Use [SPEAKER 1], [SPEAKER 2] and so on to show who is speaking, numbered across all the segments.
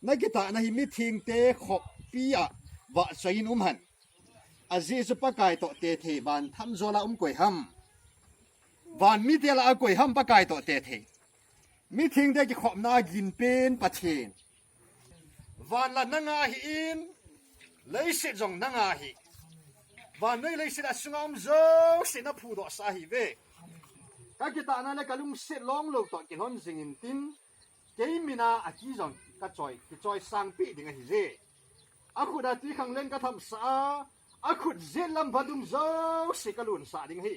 [SPEAKER 1] นักกีตาร์นะฮิมิทิงเตะขบปีอะวะสวยนุ่มหันอาเจสุปะกายโตเตเทบานทำโซลากวยฮัมวันมิเตลากวยฮัมปะกายโตเตเทมิทิงเตะขบนากินเป็นปะเชนวันละนังอาหินเลยสิจงนังอาหิวันนี้เลยสิอาสุงามโจสินาพูดอสาหิเวกักีตาร์นั้นก็ลุงเสร็จลองโลกต่อกินฮอนสิงอินตินเกมินาอากิจงก็จอยสังปีดิ่งหิเจอาคุดาตีขังเล่นก็ทำสาอาคุดเจลัมบัดุมโจสิกลุนสาดิ่งหิ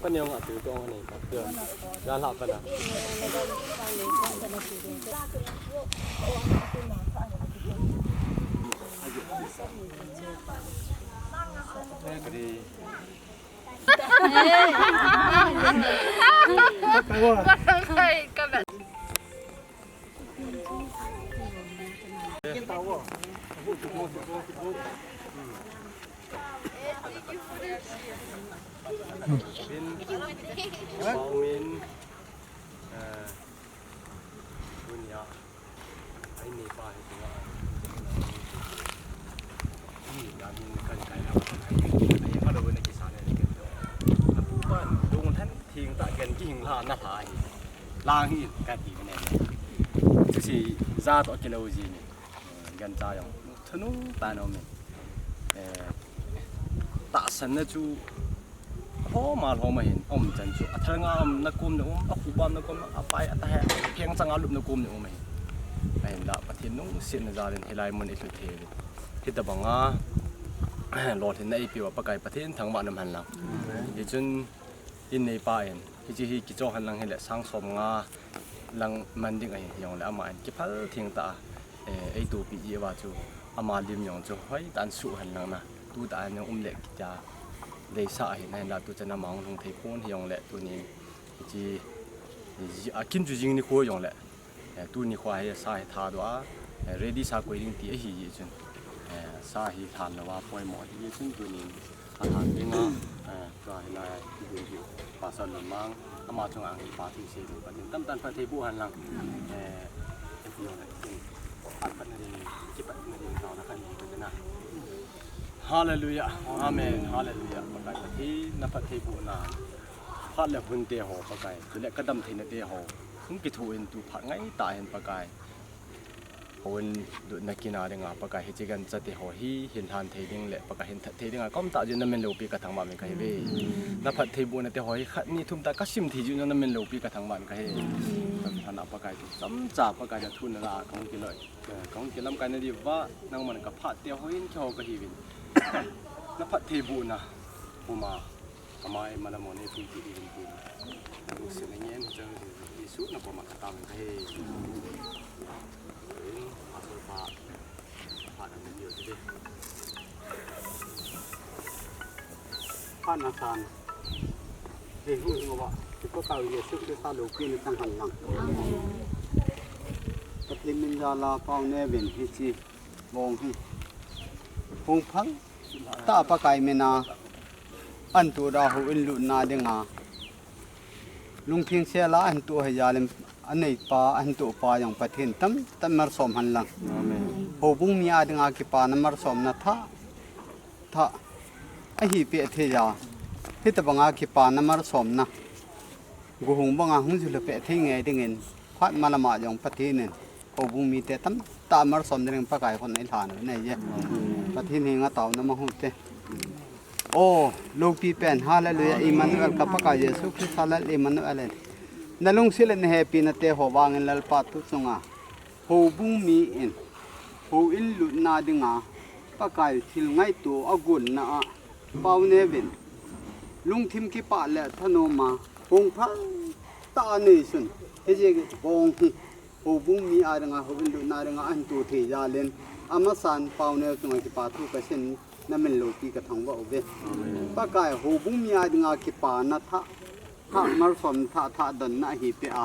[SPEAKER 2] ก็เนี่ยว่าถือกล้องนี่ครับเตือนยาหลับกันนะแม่ก็ดีกินเตาอ่ะเป็นHou-Inn punya ini pak itu ini yang kan kayak ini kalau benda kisah ni gitu aku kan dongท่านทิ้งตะเกียนกิ่งลาหน้าผาลางหินกันอีกแน่就是ซาตัวกิโลจีนี่กันจ้าอย่างทนุตานอมตาสันนะจูพอมาเรามาเห็นอมจันจุอัธงามนักกุมเนี่ยอักบามนักกุมอัปไปอัตแหงเพียงสังอาลุบนักกุมเนี่ยไม่เห็นละปะทินุ่งเสียนจารินเฮลัยมันอิสุเทลิที่ตะบังอ่ะหลอดเห็นในปีว่าปะไก่ปะทินทั้งบ้านน้ำหันหลังที่จนอินในป่าเองที่จีกิจหันหลังเห็นแหละสร้างสมงาหลังมันดิ่งไอ้ยองและอามากิพัลเทียงตาไอ้ตัวปีเยว่าจูอามาลิมยองจูเฮ้ยตันสุหันหลังนะตัวตาเนี่ยเล็กจ้าเลยสาเหตุในเราตัวจะนำมาลงเทพูนที่ยองแหละตัวนี้ที่กินจุจิงนี่คุยยองแหละตัวนี้ควายสาเหตุทาด้วยเรดี้สากุยดิ้งตีหีจนสาเหตุทานแล้วว่าปล่อยหมอที่ซึ่งตัวนี้อาหารเป็นอ่ะก็ให้นายที่ดูอยู่ป่าสนมังอามาจงอ่างป่าที่เสียดูประเด็นตั้มตันพระเทพูหันหลังที่ยองแหละอัดปันนาดีคิดปันนาดีเรานะครับนี่ก็จะน่าฮาเลลูยาอาเมนฮาเลลูยาปะไก่ที่นับเทบุนาพัดและหุ่นเตะหอปะไก่คือและกระดำเทนเตะหอคุ้มกิทูเอ็นตูผัดไงตายเห็นปะไก่หุ่นดูนักกินอะไรงาปะไก่เฮจิกันจะเตะหอฮีเห็นทานเทดิ้งและปะไก่เห็นเทดิ้งอ่ะก็มตาจุนนั่นเป็นโลปีกระถางบ้านไม่ไก่เบ้นับเทบุนาเตะหอยขัดนี่ทุ่มตาก็ชิมทีจุนนั่นเป็นโลปีกระถางบ้านไก่ท่านปะไก่ถูกซ้ำจ่าปะไก่จะทุนละของกินเลยของกินลำไก่นั่นดีว่านั่งมันกับผัดเตะหอยเข่ากระหิวินนับพัดเทบุนะปูมาทำไมมาละมอนให้ปีที่ดีจริงๆดูสิ่งนี้เจอที่สุดนับประมาณตามให้อาสุภาผ่านอันเดียวจะได้ผ่านอาคารเรื่องนี้ว่าที่ก็เก่าเยสุที่ซาลูกินตั้งหันหลังปฏิมินยาลาเป้าเนบินฮิจิวงฮิพงพังตาปะไก่เมนาอันตัวดาหูอินลุนาเดงาลุงเพียงเสียละอันตัวให้ยาเลมอันไหนปาอันตัวปาอย่างประเทศตั้มมารสมหันหลังหูบุ้งมีอาดึงอากิปานมารสมนะท่าไอหีเปียเทียที่ตะบังอากิปานมารสมนะกูหงบังอาหงจุลเปียที่ไงดึงเงินพัดมาละมาอย่างประเทศเนี่ยหูบุ้งมีแต่ตั้มตามารสมเรื่องปะไก่คนในฐานไหนเยอะประเทศนี้ก็เต่าน้ำมันหุ่นเตโอ้ลูกปีเป็นฮาเลลูยาอิมานูเอลกับพระกายเยซูคริสต์ฮาเลลูยาอิมานูเอลนั่นลุงสิเลนเฮปีนัตเตหัววางเงินลปัตตุสงาหูบุ้งมีอินหูอินลุนาดึงาพระกายทิลไงตัวอากุลนะเปาเนวินลุงทิมกิปะเลทโนมาพงพระตาเนสุนเฮเจกบงหูบุ้งมีอาดึงาหูอินลุนาดึงาอันตัวเทียเลนอามาสันเปาเนสุนกิปะทุกเส้นนั่นเป็นโลกีกระทงว่าโอเวปะกายหูบุ้งมีอาดึงอาคิปานะท่ามารสมท่าดันนะฮีเปีย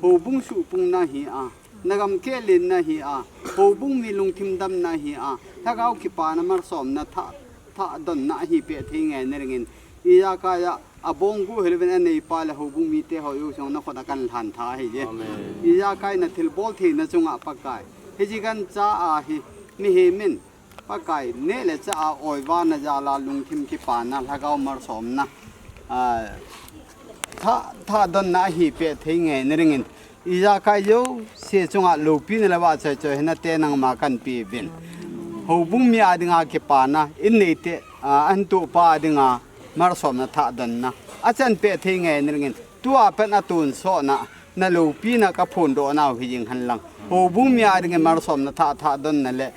[SPEAKER 3] Hou bung su pung na hi a nagam ke lin na hi a hou bung mi lung thim dam na hi a thagau ki pa na mar som na tha don na hi pe thing nge neringin iya ka ya abong gu helven nei pa la hou bung mi te ho yu song na khona kan han tha hi je iya kai na thil bol thi na chunga pakai he ji gan cha a hi mi he min pakai ne le cha a oi wa na ja la lung thim ki pa na thagau mar som na tha don na hi pe thing nge neringin iya kai yo se chunga lo pi na wa cha cha hena te nang ma kan pi bin hou bung mi adinga ke pa na in nei te an tu pa adinga mar som na tha don na achan pe thing nge neringin tua pe na tun so na lo pi na ka phun do na hi jing han lang hou bung mi adinga mar som na tha don na le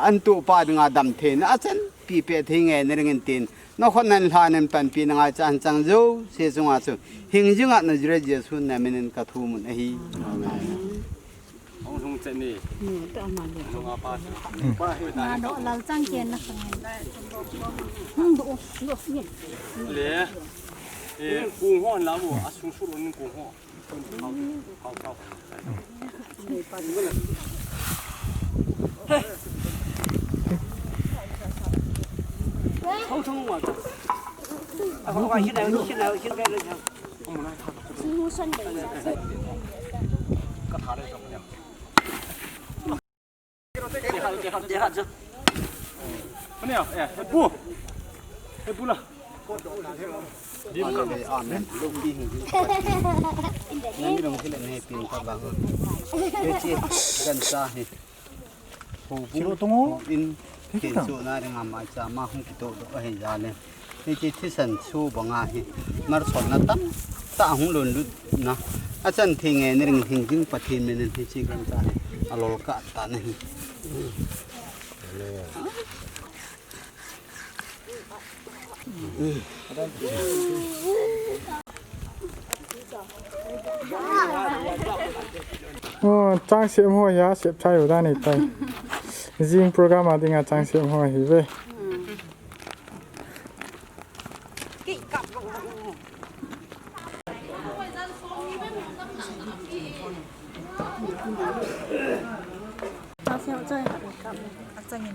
[SPEAKER 3] an tu pa adinga dam the na achan pi pe thing nge neringin tin nó khó nan hanen pan pi na chan chang zo se chunga chu hing jinga na jure jesu na menen ka thu mun hi
[SPEAKER 2] ông không chạy đi ông apa
[SPEAKER 4] mà độ là trang tiền là không độ độ nhiệt
[SPEAKER 2] lẽ cùng hoa lá bộ xuống xuống luôn cùng hoa cao
[SPEAKER 3] không thông mà không phải hiện nay rồi
[SPEAKER 2] ông nói thật
[SPEAKER 4] không sân để
[SPEAKER 2] có thả đây không nhỉ cái nào bu là
[SPEAKER 3] đi một cái amen lung đi nên đồng cái này pin các bạn cái chi gần xa thì hồ bung in kiến số na dengan macam mahung kita doa jalan. Ini tisan su bangah hi, mar son na tam, tak hung lundut na. Acan tinggal ni ring tinggi patin menen hiji kan sah, alol ka tanah.
[SPEAKER 5] trang xiêm hoa giá xếp thay ở đây này tay riêng program mà tiếng trang xiêm hoa thì về
[SPEAKER 4] tao sẽ chơi cầm chơi nhìn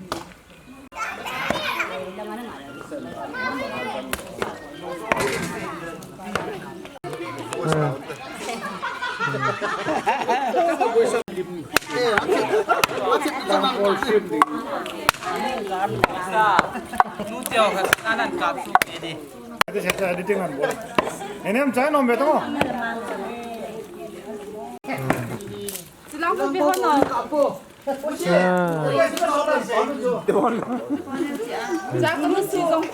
[SPEAKER 5] itu saya editing kan boleh ini em saya nomor berapa
[SPEAKER 4] silang lebih honor jangan mesti dong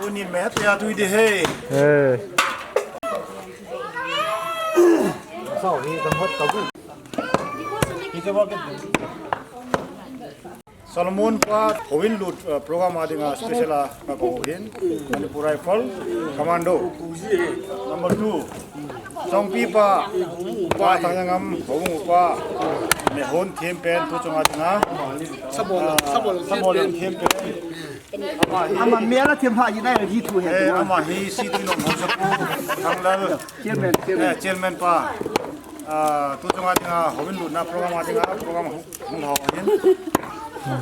[SPEAKER 5] tôi nhìn mẹ tôi đi hey sao thì tầm hết tao cũng Solomon pa Hou-Inn loot program adinga special a ka Hou-Inn Manipur Rifle Commando number 2 Songpi pa tangyangam Hou-Inn pa me hon thiem pen tu chunga tinga sabol thiem pen
[SPEAKER 3] Ama mera thiem ha yi nai ji thu he.
[SPEAKER 5] ama hi si tu no mosapu thanglal chairman pa tu chunga tinga Hou-Inn loot na program adinga program hung Hou-Inn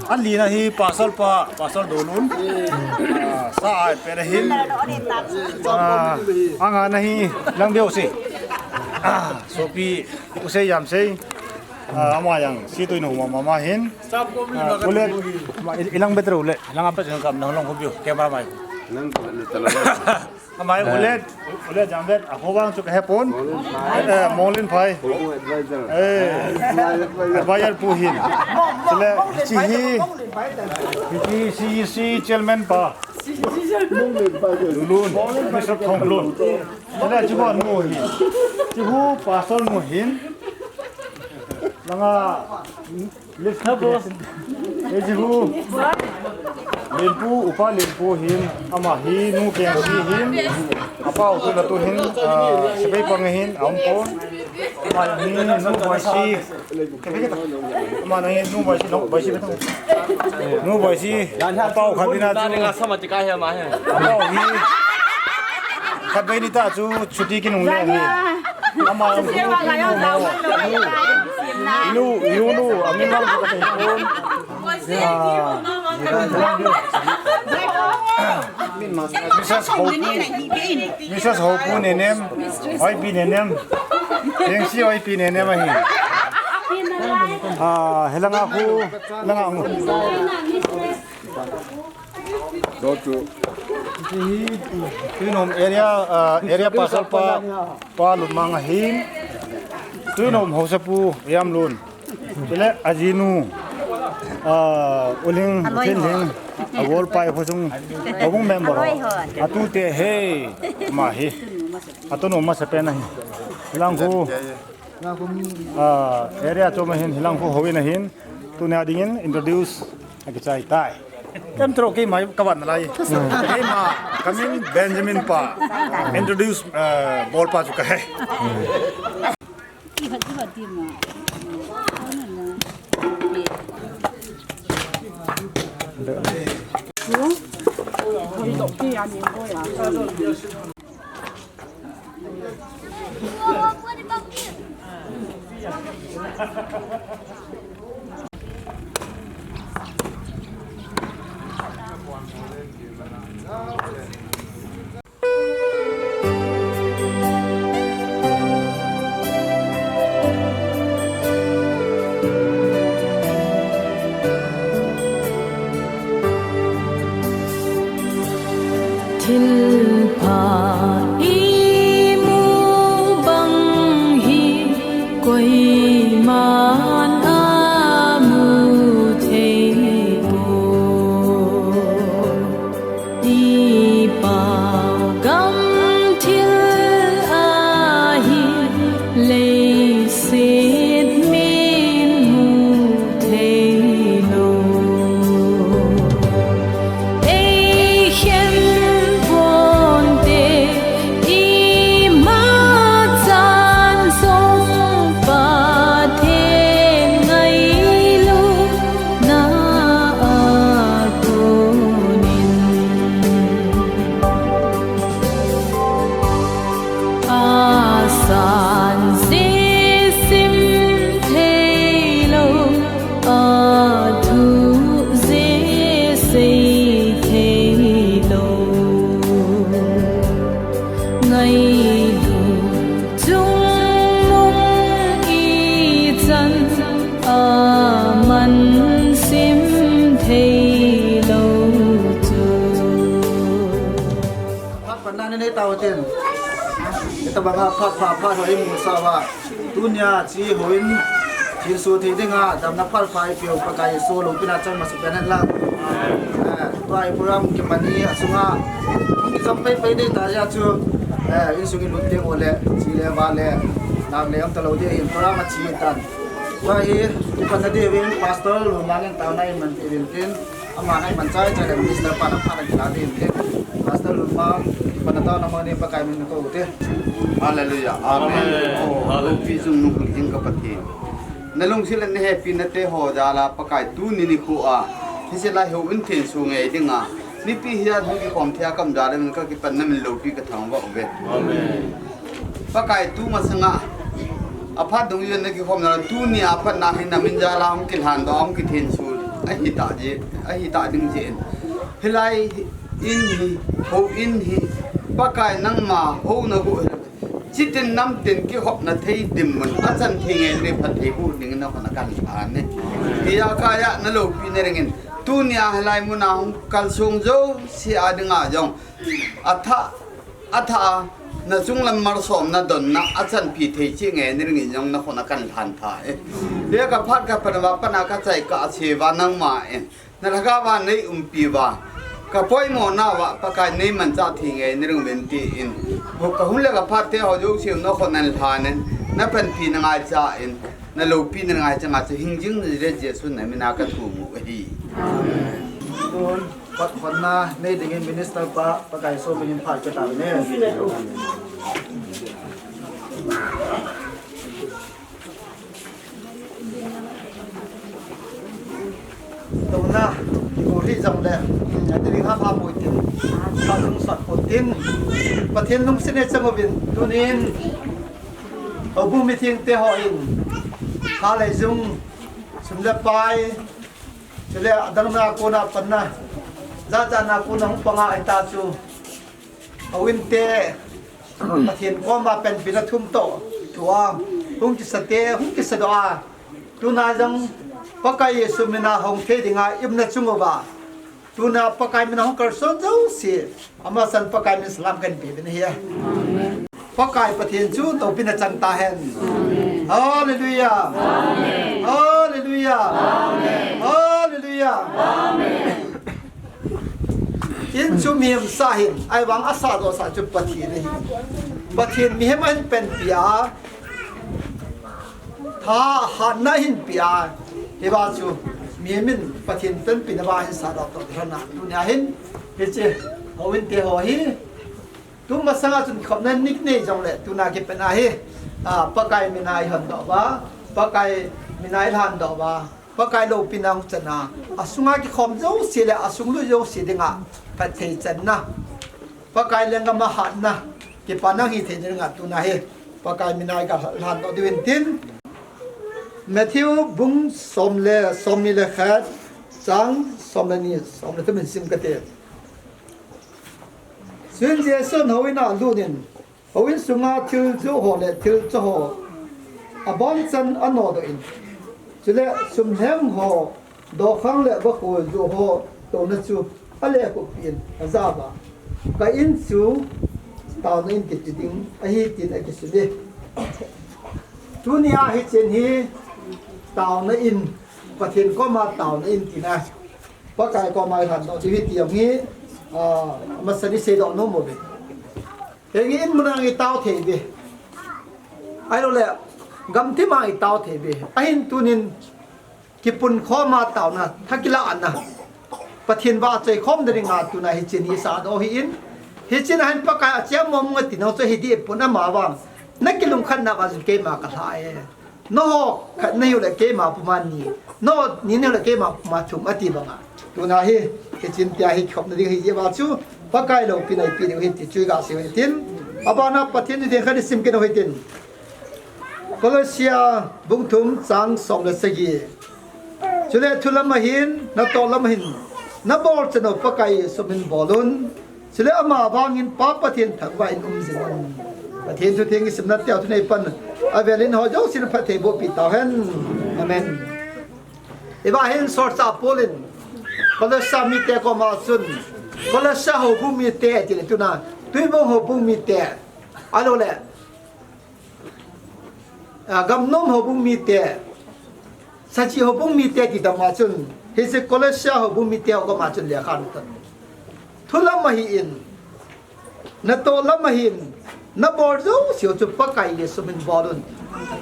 [SPEAKER 5] Ali na hi pasal dolun sa ai perahin anga na hi lang deu si sopi usai yam sei ama yang si tu no mama hin ulet ilang betre ulet lang apa jeng kam nang long hobiu camera mai nang amai ulet jambet ako bang chuk hepon molin phai advisor puhin sele si chairman pa lulun Mr. Thonglun sele jibon mo hin jibu pasol mo hin langa lisnabo jibu lempu upa lempu hin ama hi nu keng si hin apa utu latu hin sebai pangahin ampon นี่น้องบอยซี่มาหน่อยน้องบอยซี่น้องบอยซี่ไม่ต้องน้องบอยซี่เป้าขับไปนะจู
[SPEAKER 2] nga sama tika he ma he
[SPEAKER 5] เป้าฮีขับไปนี่ตาจูชุดที่กินหนุ่มเลยนี่อามานูอามิมาลูกก็เป็นคนมิสโฮปูเนเนมไอปีเนเนมเฮงซีไอปีเนเนมมาฮีเฮลังอาคูลังอางูtu nom area pasal pa lumang hin tu nom hosapu yam lun chile ajinu uling thinling awol pai phosung awung member atu te he ma hi atu no ma sapena hi langku area choma hin hilangku howina hin tu na dingin introduce akichai tai Kan tro ke mai kawan lai. Ke ma kamin Benjamin pa introduce ball pa chuka hai. Kita bangga pha hoi mu sawa dunia chi hoin chin su thi dinga dam na phal phai pio pakai so lo pina chang ma supen la toy program ke mani asunga ki sampai pai dei ta ya chu in su ki lutte ole chi le wa le nam le am ta lo de in program chi tan wa hi ki pan de wen pastor lo mangen taw nai man evin tin ama nai man chai chai minister pa na pha ki la din ke pastor lo ma panataw na mga pakai min ko te
[SPEAKER 3] Hallelujah. Amen. Oh, pisung nung jing kapatid. Nalung sila ni happy na te ho dala pakai tu ni ko a. Sila Hou-Inn Thenso ngai dinga. Ni pi hiya thong ki kom thia kam dala min ka ki pan na min lo pi ka thang ba obe. Amen. Pakai tu masanga. Apa dong yun na ki kom na tu ni apa na hin na min jala hong ki han do hong ki Thenso. Ai hita ding jen. Hilai in hi Hou-Inn hi pakai nang ma ho na go chitin nam tin ki hop na thei dim man achan thinge re phat thei bu ding na khona kan an ne ya ka ya na lo pi ne ringin tu nia halai mu na hong kal sung jo si adinga jong atha na chung lam mar som na don na achan pi thei chi nge ne ringin jong na khona kan than tha e ka phat ka panwa pana ka chai ka che wa nang ma e na laga wa nei pi wa ka poi mo na wa pakai nei man cha thinge ni rung ben ti in ho ka hun le ka phat te ho jo sim no khonan thanen na pen pi na ngai cha in na lo pi na ngai cha ma cha hing jing ni re jesu na mi na ka thu mu hi
[SPEAKER 5] Don pat khonna nei dingin minister pa pakai so min phat ka ta ne
[SPEAKER 6] ตรงหน้าอยู่ที่จังเลยอันนี้ข้าพาบุยตินข้าลุงสัตว์ปตินประเทศลุงเสนจังวินตุนินเอาบุมิทิ้งเตหอินข้าเลยจุงสมเด็จไปจะเลยดังนาคนปันนะจ้าจานาคนของปังอาอิตาจูเอาวินเตประเทศก็มาเป็นบินทุ่มโตทัวหุ่งจิสเตหุ่งจิสดาตุนาจังpakai Yesus mina hong te dinga ibna chungova tuna pakai mina hong karson jau si amasan pakai min salam kan bi bin hiya pakai pathian chu to pina chang ta hen hallelujah hallelujah hallelujah in chu miem sahin ai wang asa do sa chu pathian mi heman pen pia tha han na hin pia he ba chu mi min pathin tan pin ba hin sa da to thana dunya hin he che howin te ho hi tu ma sanga chun khop nan nik ne jong le tu na ke pena hi pakai minai han do ba pakai minai han do ba pakai lo pinang chana asunga ki khom jo si le asung lu jo si dinga pathei chan na pakai lenga ma hat na ke panang hi the dinga tu na hi pakai minai ka han do diwin tin Matthew bung somile khat sang somlani somle temen sim kate sun je son hoina lunin hoin sunga til chu ho le til chu ho abon chan ano do in chule sum hem ho do khang le ba ko ju ho to na chu ale ko pin azaba ka in chu taw na in kiting a hi tin a kisule tunia hi chen hi tàu nó in và thiền có mà tàu nó in thì này có cái có mai thành đó thì tiệm nghĩ mà sẽ đi xây đó nó một việc thế nghĩ mình đang cái tàu thế về ai đâu lẽ gầm thế mà cái tàu thế về anh tu nên cái bún khó mà tàu nè thắc cái lạ nè và thiền vào chơi không được ngã tu này chỉ đi xa đó in chỉ là anh bắt cái chéo mồm cái tiền nó chơi đi bún ăn mà vào nãy cái lồng khăn nào vào cái mà cái lại no khat nei le ke ma puman ni no ni ne le ke ma thum ati banga tu na hi ke chin tia hi khop na ding hi ba chu pakai lo pinai pi ne hi ti chu ga se tin abana pathin ni de khadi sim ke no hi tin Colosia bung thum chang som le segi chule thulam hin na to lam hin na bol chano pakai somin bolun chule ama bangin pa pathin thakwa in jin pathin thu thing sim na tia thu nei pan avelin ho jo sin pathe bo pi ta hen amen eba hen sort sa polin Colosia mi te ko ma sun Colosia ho bu mi te ti le tu na tui bo ho bu mi te alo le gam nom ho bu mi te sa chi ho bu mi te ti da ma chun he se Colosia ho bu mi te ko ma chun le khan ta thulam ma hi in na to lam ma hin na bor zo siu chu pakai le sumin bolun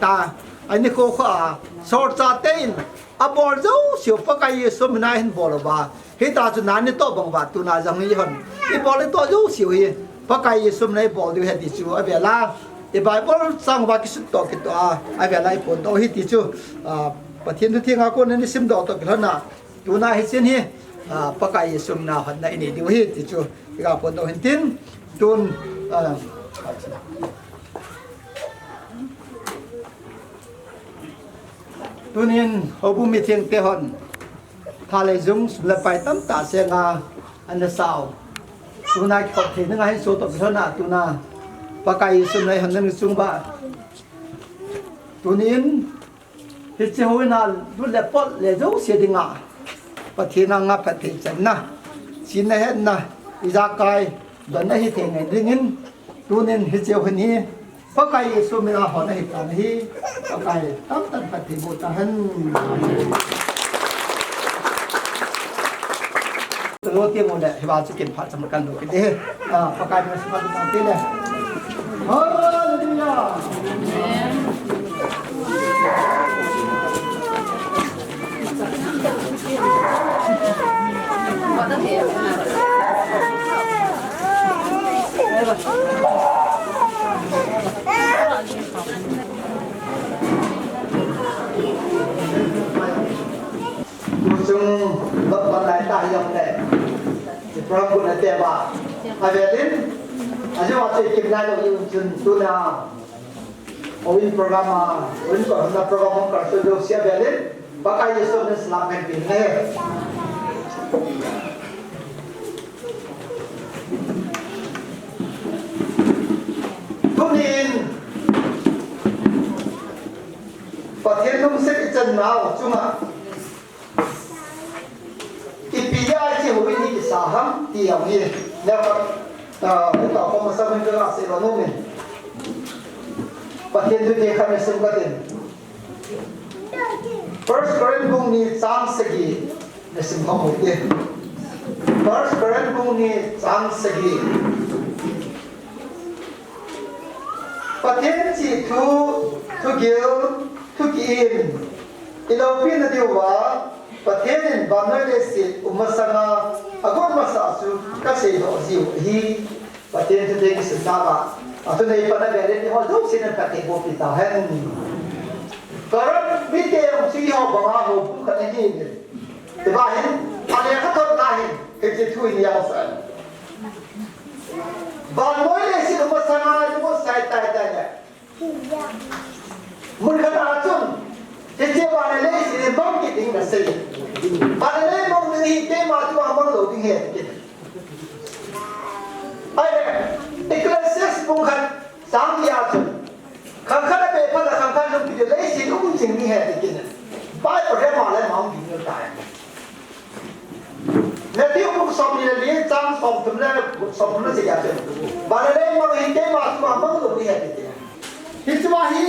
[SPEAKER 6] ta ani ko kha sor cha tein a bor zo siu pakai le sumin hin bol ba he ta chu nan ni to bang ba tu na jang ni hon i bol to zo siu hi pakai le sum nei bol du he ti chu a bela e bible sang ba ki su to ki to a bela i pon to hi ti chu pathin thu thing a ko ni sim do to ki na tu na hi chen hi pakai le sum na hon na ni di hi ti chu ga pon to hin tin tun tunin hobu mi thieng te hon thale jung le pai tam ta se nga an sao tuna khop the nga hin so to thona tuna pakai sun nei han nang chung ba tunin hi che hoina du le pot le zo se dinga pathina nga pathe channa sin na hen na iza kai don na hi the ngai dingin tunin hi che honi pakai su mi na hon hi ta hi pakai tam tan pathe bo ta han lo tie mo le hi ba chu kin pha cham kan do ke de pakai ma su ma ta te le hallelujah chung tiệm này program của nó tiệm à về đến aja waktu kimna lo yung tuna Hou-Inn program Hou-Inn ko na program ko so do siya belen baka yeso na slamen pinne tunin pathian nung set ichan nao chunga ipiya chi Hou-Inn ki saham ti ang hi na ito ako masabi ko nga sa ilonumin pathin do te kami sungkatin first Korean kung ni Chang Sagi na simhamuti first Korean kung ni Chang Sagi pathin chi tu gil tu kiin ilopin na diwa pathin banay lesit umasanga agon masasu kasi do siu hi pathin tu ding sentaba ato na ipana beren ni ho do sinan pathin bo pitahen karon bite ang siyo banga ho ka ni diba hin ale ka to nahin kiti tu ni yasan banay lesit umasanga mo sai tai tai mun kana atun je banay lesit bang kiting na sei banay mong ni ke ma tu amang lo ding he ai Ecclesiastes bukan sang ya tu khangkha be pha la khangkha lo pi le si lu sing ni he tikin bai pro ma le ma ngi ni ta le ti bu som ni le chang som tum le som tum le si ya tu ba le ma ngi ke ma tu amang lo ni he tikin hi tu ma hi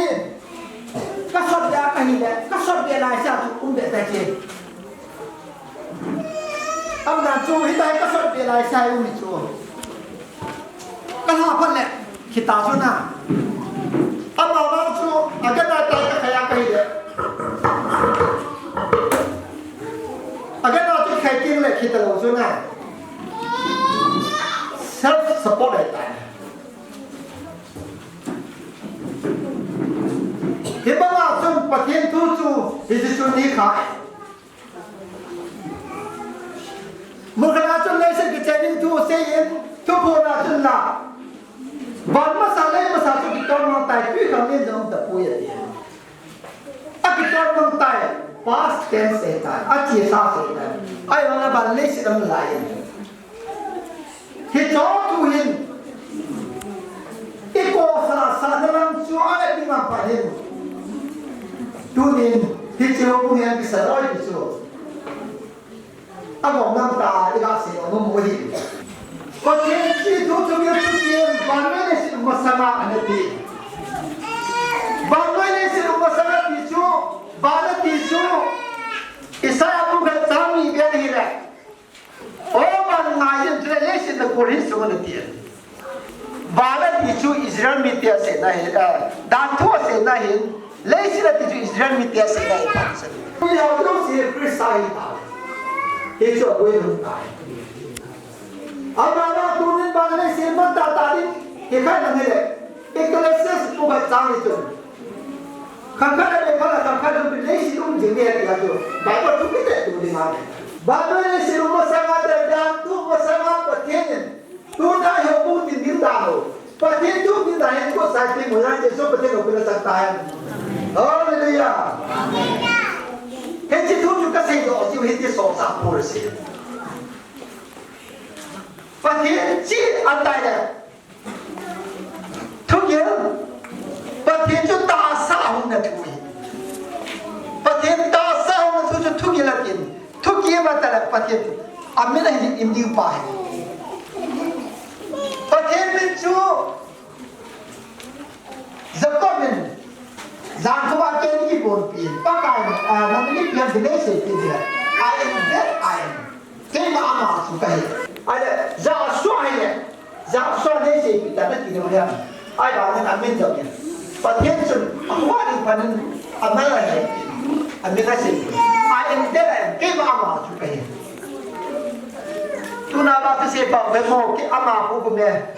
[SPEAKER 6] ka sot ya ka hi le ka sot be lai sa tu be ta che am na chu hi dai ka sot be lai sa u ni chu kalau apa le kita sana apa orang tu agar ada kayak dia agar ada kayak le kita lo sana self support ada kita langsung pakai tu itu ni kai mungkin langsung lesson kita ni tu saya tu pun langsung lah ban masalah tu kita orang tay pi kami jom tak punya dia. Kita orang tay past tense tay, aci sah tay. Ay orang balik sedang lain. Kita tu hin. Iko salah cuaca di mana panen. Tu hin kita punya kisah itu. Agak orang tay ikat orang mudi. Potensi itu juga tujuan bangun nasi rumah sama anati. Bangun nasi rumah sama tisu, bala tisu. Isaya bukan sami biar hilang. Oh bangun ngajen terlesi nak kuris semua nanti. Bala tisu Israel mitia senahin, datu senahin. Lesi lah tisu Israel mitia senahin. Ini orang sih bersahih. Itu aku yang tahu. Abang turin bangun sirman tadi, ikan nanti le, Ecclesiastes bukan cang itu. Kakak ada kakak tu beli sirum jengkel dia tu, bapak tu kita tu di mana. Bangun sirum masalah dan tu masalah petien, tu dah hidup di bintang. Petien tu bintang itu saya ti mulai esok petien aku nak santai. Haleluya. Kecil tu juga saya doa jiwa hati sosak polisi. Pathin chi antai le thu ye pathin chu ta sa hung na thu pathin ta sa hung na thu ye la tin thu ye ma ta la pathin amena hi im di pa pathin min chu zakomen zan ko ba ke ni bon pi pa ka na ni pi de ne se pi de I am that I am ke ma ama su ka hi ada Joshua ini, Joshua ni sih kita nak tidak boleh. Ayah orang amin jawabnya. Pasien tu, aku ada panen amal lagi. Amin nasi. Ayah dia kema amal juga ya. Tu nak apa tu siapa bemo ke amal aku punya.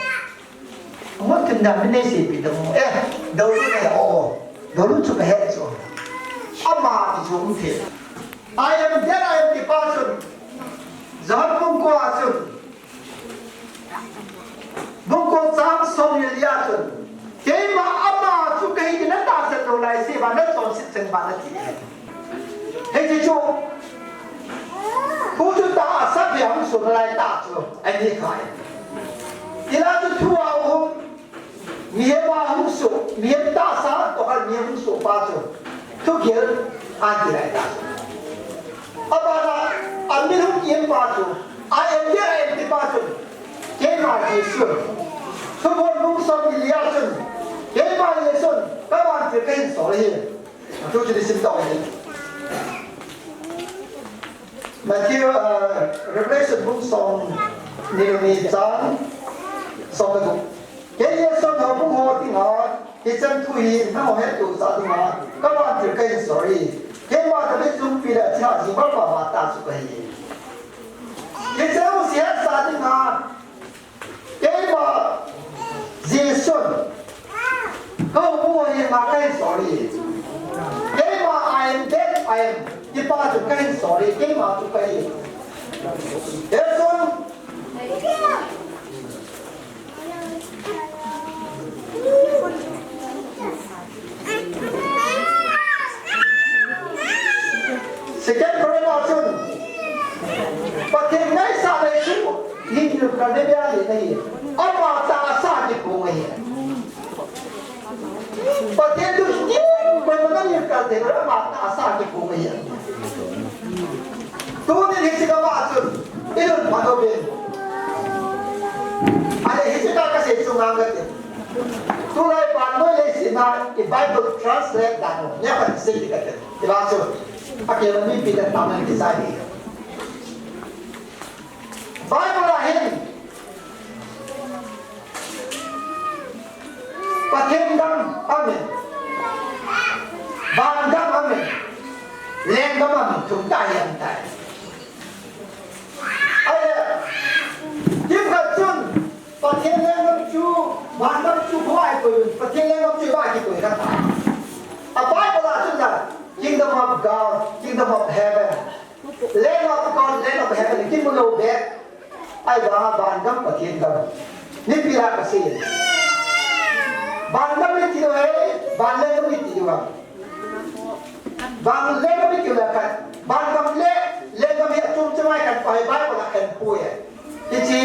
[SPEAKER 6] Amal tu nak mana sih kita mu. Dulu ni dulu juga hebat tu. Amal itu mungkin. Ayah dia di pasun. zaman bung ko asun bung ko sam som ni ya chun ke ma ama chu kai ni na ta sa to lai se ba na ton sit chen ba na ti he ji chu ku chu ta sa biang su lai ta chu ai ni khai ila chu thu a ho mi ba hu su mi ta sa to ha mi hu su ba chu thu kiel an ti lai ta abana amin hu kiel ba chu I am there I am the person ke ma ji su su bo lu som ni ya chun ke ma ye sun ka ba ti ken so le chu chu di sim to ni Matthew Revelation book song ni chan song da ke ye song ha bu ho ti ha ke chan tu hi na ho he tu sa ti ma ka ba ti ken so ri ke ma da be zum pi da cha ji ba ba ta su ka hi ke cha ho sia sa ti ma ke ma ji sun ka bu hi ma ken so ri ke ma I am dead I am di ba tu ken so ri ke ma tu ka hi ke sun Second correlation. Pakai nai sa le su ni ni ka le bia le nei. Apa ta sa ki ko ngai. Pakai tu ni ko ma ni ka te ra ma ta sa ki ko ngai. Tu ni ni si ka ba su. Ilun ma do be. Ada hi ka ka se su ngang ga te. Tu lai pa no le si na ki Bible translate da no. Ya pa se ki ka te. Ti ba su. Akhirnya ini tidak taman kisah ini. Bible lahir. Patendam amin. Bandam amin. Lendam amin. Chúng ta hiện tại. Ayah. Kim khẩn chun. Patendam chu. Bandam chu khoai tuổi. Patendam chu ba ki tuổi kan ta. Bible lahir chun dah. Kingdom of God, kingdom of heaven, land of God, land of heaven. Kita mula bet, ay bahan bandam patendam. Ni pihak kasih. Bandam ni tidak bandam ni tidak. Bandam ni tidak kan. Bandam le ni cuma kan pai Bible kan punya. Jadi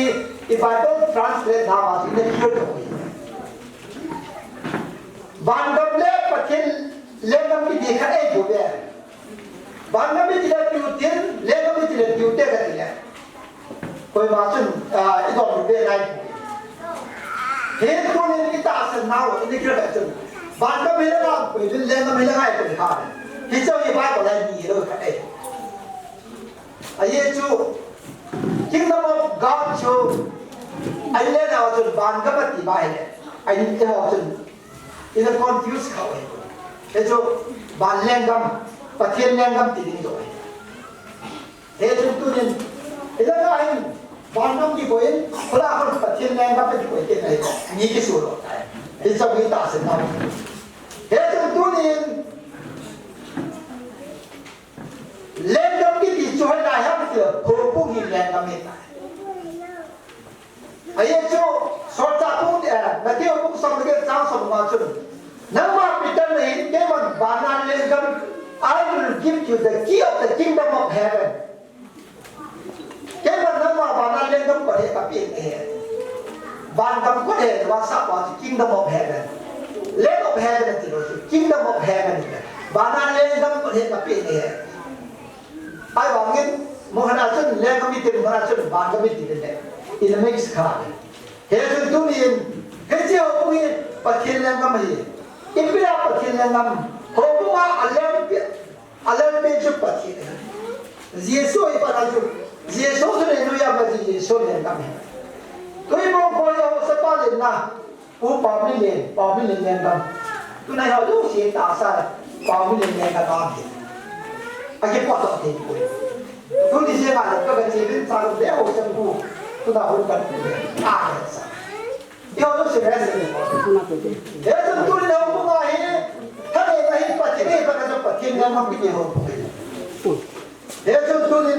[SPEAKER 6] Bible translate nama ini kira tu. Bandam le patendam Lengam ni dia kan itu dia. Bangga ni tidak diutin, lengam ni tidak diutin katanya. Kau macam itu orang dia naik. Hentu ni kita asal nawa ini kira macam. Bangga bila nak, kau itu lengam bila naik kau lihat. Kita ni baik orang ni itu kan itu. Ayat tu, kingdom of God tu, ayat ni awak tu bangga pati baik. Ayat ni awak tu, ini confuse kau. Itu ban lengam, patien lengam tidak itu. Itu tu ni, itu lain. Ban ki koin, kalau aku patien lengam pun koin kita itu, ni kisah. Itu kita senang. Itu tu ni, lengam ki dijual dah yang tu, pupuk ni lengam itu. Ayat tu, sorta pun nanti pupuk sama dengan jauh sama macam. Nama Peter ni, dia banan lengam. I will give you the key of the kingdom of heaven. Dia nama banan lengam pada kapi ini. Banan kau ni, wasa apa? Kingdom of heaven. Land of heaven itu, kingdom of heaven. Banan lengam pada kapi ini. I bangin, mohon aja lengam itu, mohon aja banan itu ni. Ini mix kah? Heaven tu ni, hejau punya patien lengam ni. Impira patien lengam, hopuma alam bejuk patien. Yesus ibarat Yesus tu ni ya bagi Yesus lengam. Tu ibu kaya sepalin na, pamilin lengam. Tu nak halu si tasar pamilin lengam lagi. Agak patut tipu. Tu di sini ada kebecikan satu dia sembuh. Tu dah bukan ah. Dia tu serius ni. Dia tu ni dah bukan ini. Kalau ini patien ni, kalau patien yang mampu dia. Dia tu ni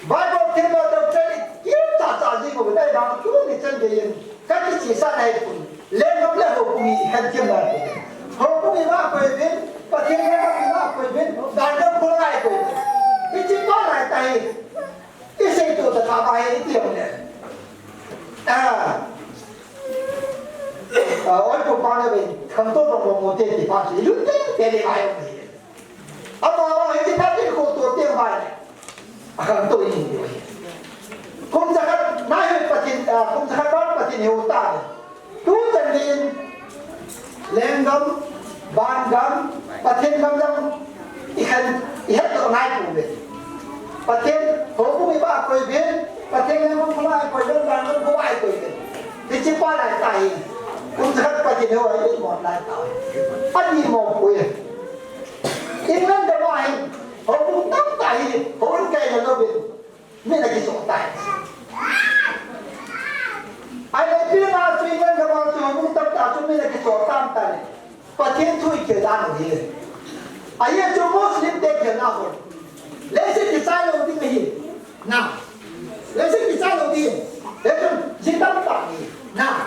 [SPEAKER 6] Bible thiên mà đâu chơi kiếm trả gì của đây đó chú thì chân thì các cái chỉ sang này lên nó lên hộp mì hành thiên này hộp mì ba quầy viên và thiên ba quầy viên đàn đông không ai quầy cái chỉ có lại tay cái xây tụ là thả bài cái tiền này ôi cô con này mình không tốt trong một tiền thì phát triển lúc đấy tiền đi bài ông mà cái phát triển của tổ tiền bài này không tôi nhìn được không chắc chắn nãy hơi phát triển không chắc chắn bắt phát triển nhiều ta tu chân điên lên gấm bàn gấm phát triển gấm gấm hết tụi này cũng được phát triển hồ cũng bị ba quầy biến phát triển lên không ai quầy đơn giản không ai quầy biến thì chỉ qua lại tại không chắc chắn phát triển nhiều ấy một lại tại phát gì một quầy in lên cái loại hồ cũng tóc tại hồ cũng cây là nó bị nên là cái số tại ai lấy biết nào suy nghĩ cái bao nhiêu cũng tập tạ chúng mình là cái số tam tại và thiên thui kiểu đàn ở đây ai ấy chúng Muslim để kiểu nào rồi lấy sự cái sai đầu tiên cái gì nào lấy sự cái sai đầu tiên để chúng chỉ tâm tạ gì nào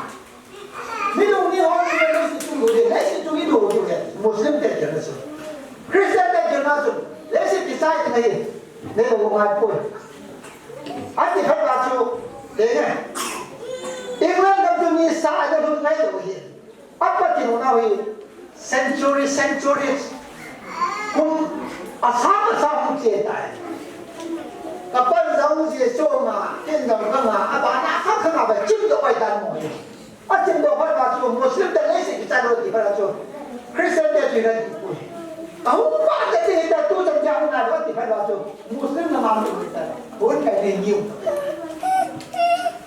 [SPEAKER 6] ví dụ như họ đi lấy sự chung rồi lấy sự chung ý đồ như vậy Muslim để kiểu nào rồi Christian để kiểu nào rồi lấy sự cái sai cái gì đây là một hai point anh thì phải là chú để này England đang dùng như sai đang dùng ngay rồi hiện apa thì nó nào hiện centuries cũng sao cũng chế tài các bạn giáo gì số mà trên đồng cái mà bạn đã phát không nào phải chịu được bài đàn mọi chịu được phải là chú Muslim để lấy sự sai rồi thì phải là chú Christian để chuyện này không có cái gì là tu trong giáo này đó thì phải là chú Muslim là làm được cái bốn cái này nhiều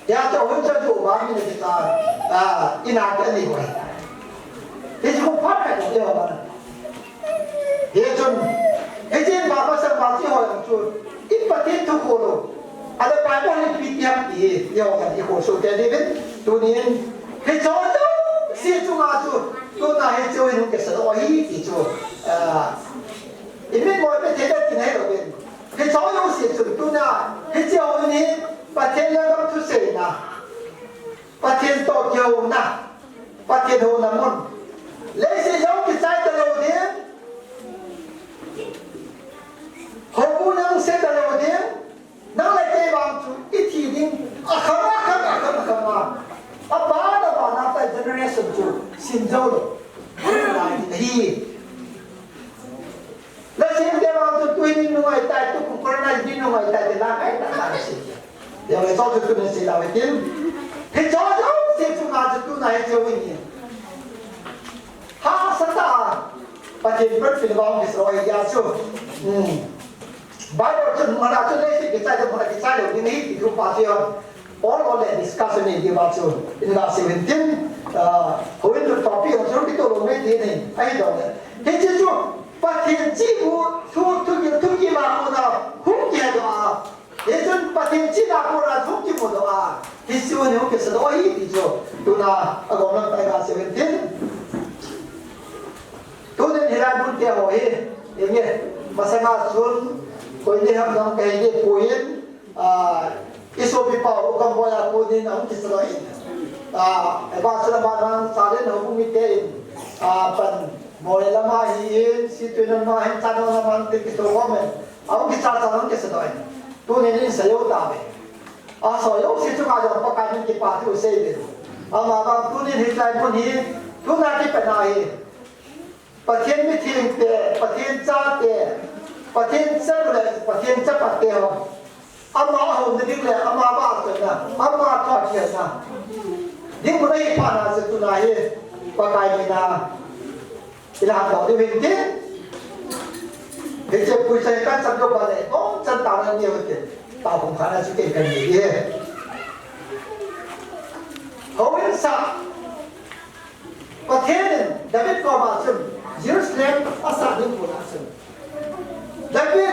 [SPEAKER 6] ya cho huấn cho chủ mà mình thì ta ina cái gì vậy thì không phát cái gì đâu mà thế chun cái gì mà có sự mà chỉ hỏi chun ít phát triển thu hồi rồi ada bài báo lên bị tiêm thì nhiều cái hồ sơ cái gì vậy tu niên cái chỗ đó xí chung à chun tu na hết chơi những cái sự oi thì chun 이미 뭐 앞에 대답 지내요 그 저용 시스템 또나 그 저용이 바텐나가 투세나 바텐 또 겨우나 바텐 호나문 레시 여기 사이트로디 허구는 세다로디 나를 대방주 이티딩 아카마 아빠다 바나타 제너레이션 주 신조로 히 là xem cái bao nhiêu tuổi đi ngoài tại tôi cũng có này đi ngoài tại thì là cái là gì giờ này cho tôi nên sẽ làm cái tiếng thì cho cháu xem chúng ta tôi này cho mình ha sát ta và chỉ biết phim bóng cái rồi ya cho bài báo chân mà đã cho đây thì cái sai cái sai được như thì không phải chưa all the discussion in about so in the 17 hồi được topic của chúng tôi luôn mấy thế này ai đâu thế chứ phát triển chi vụ thu chi mà của nó không kia đó để cho phát triển chi là của nó không kia một đó thì siêu nhiều cái sự đó ý thì cho tụi nó ở góc năng tài là 17 tụi nên hiện tại muốn theo hỏi như vậy mà xem mà xuống coi như hợp đồng cái gì point iso bị bảo không bao giờ cô nên ông chỉ sợ đấy và sau đó bạn sao đến nó cũng bị thế phần mỗi lần mà hiện si tuyên mà hiện tại nó mang cái tổ hợp mình ông cái sao nó cái sao đấy tôi nên sử dụng ta vậy sử dụng si chúng ta dùng các cái những cái part của xây dựng mà tôi nên hiện tại muốn hiện tôi nói cái phần này phát triển mấy thiên tế phát triển cha tế phát triển sao là phát triển chấp phát tế không amma hồn thì là amma ba rồi nè amma thoát hiện nè nhưng mà đây phản là sự tu này và cái này là thì làm đó thì mình chết thì chỉ cuối thời gian trong lúc này có chân tạo ra nhiều chuyện tạo cũng khá là sự kiện cần gì Hou-Inn sa và thế nên David có bảo rằng Jerusalem ở xã những của nó David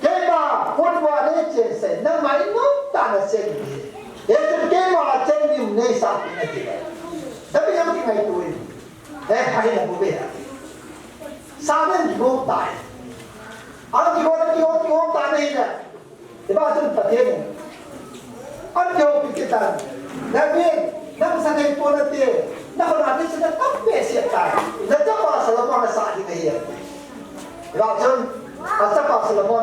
[SPEAKER 6] cái mà quân qua đây trên sẽ nâng máy nốt ta là trên gì để cho cái mà trên niềm nơi sao thì này gì David trong cái ngày tuổi để hay là bố bề sao nên vô tài anh chỉ có ta đây nè ที่บ้านจนประเทศอันเดียวพิจิตรนักเรียนนักศึกษาตัวนักเรียนนักคนนั้นที่จะต้องเปลี่ยนเสียใจและจะมาสลับมาสาธิตให้เราจนอาจจะมาสลับมา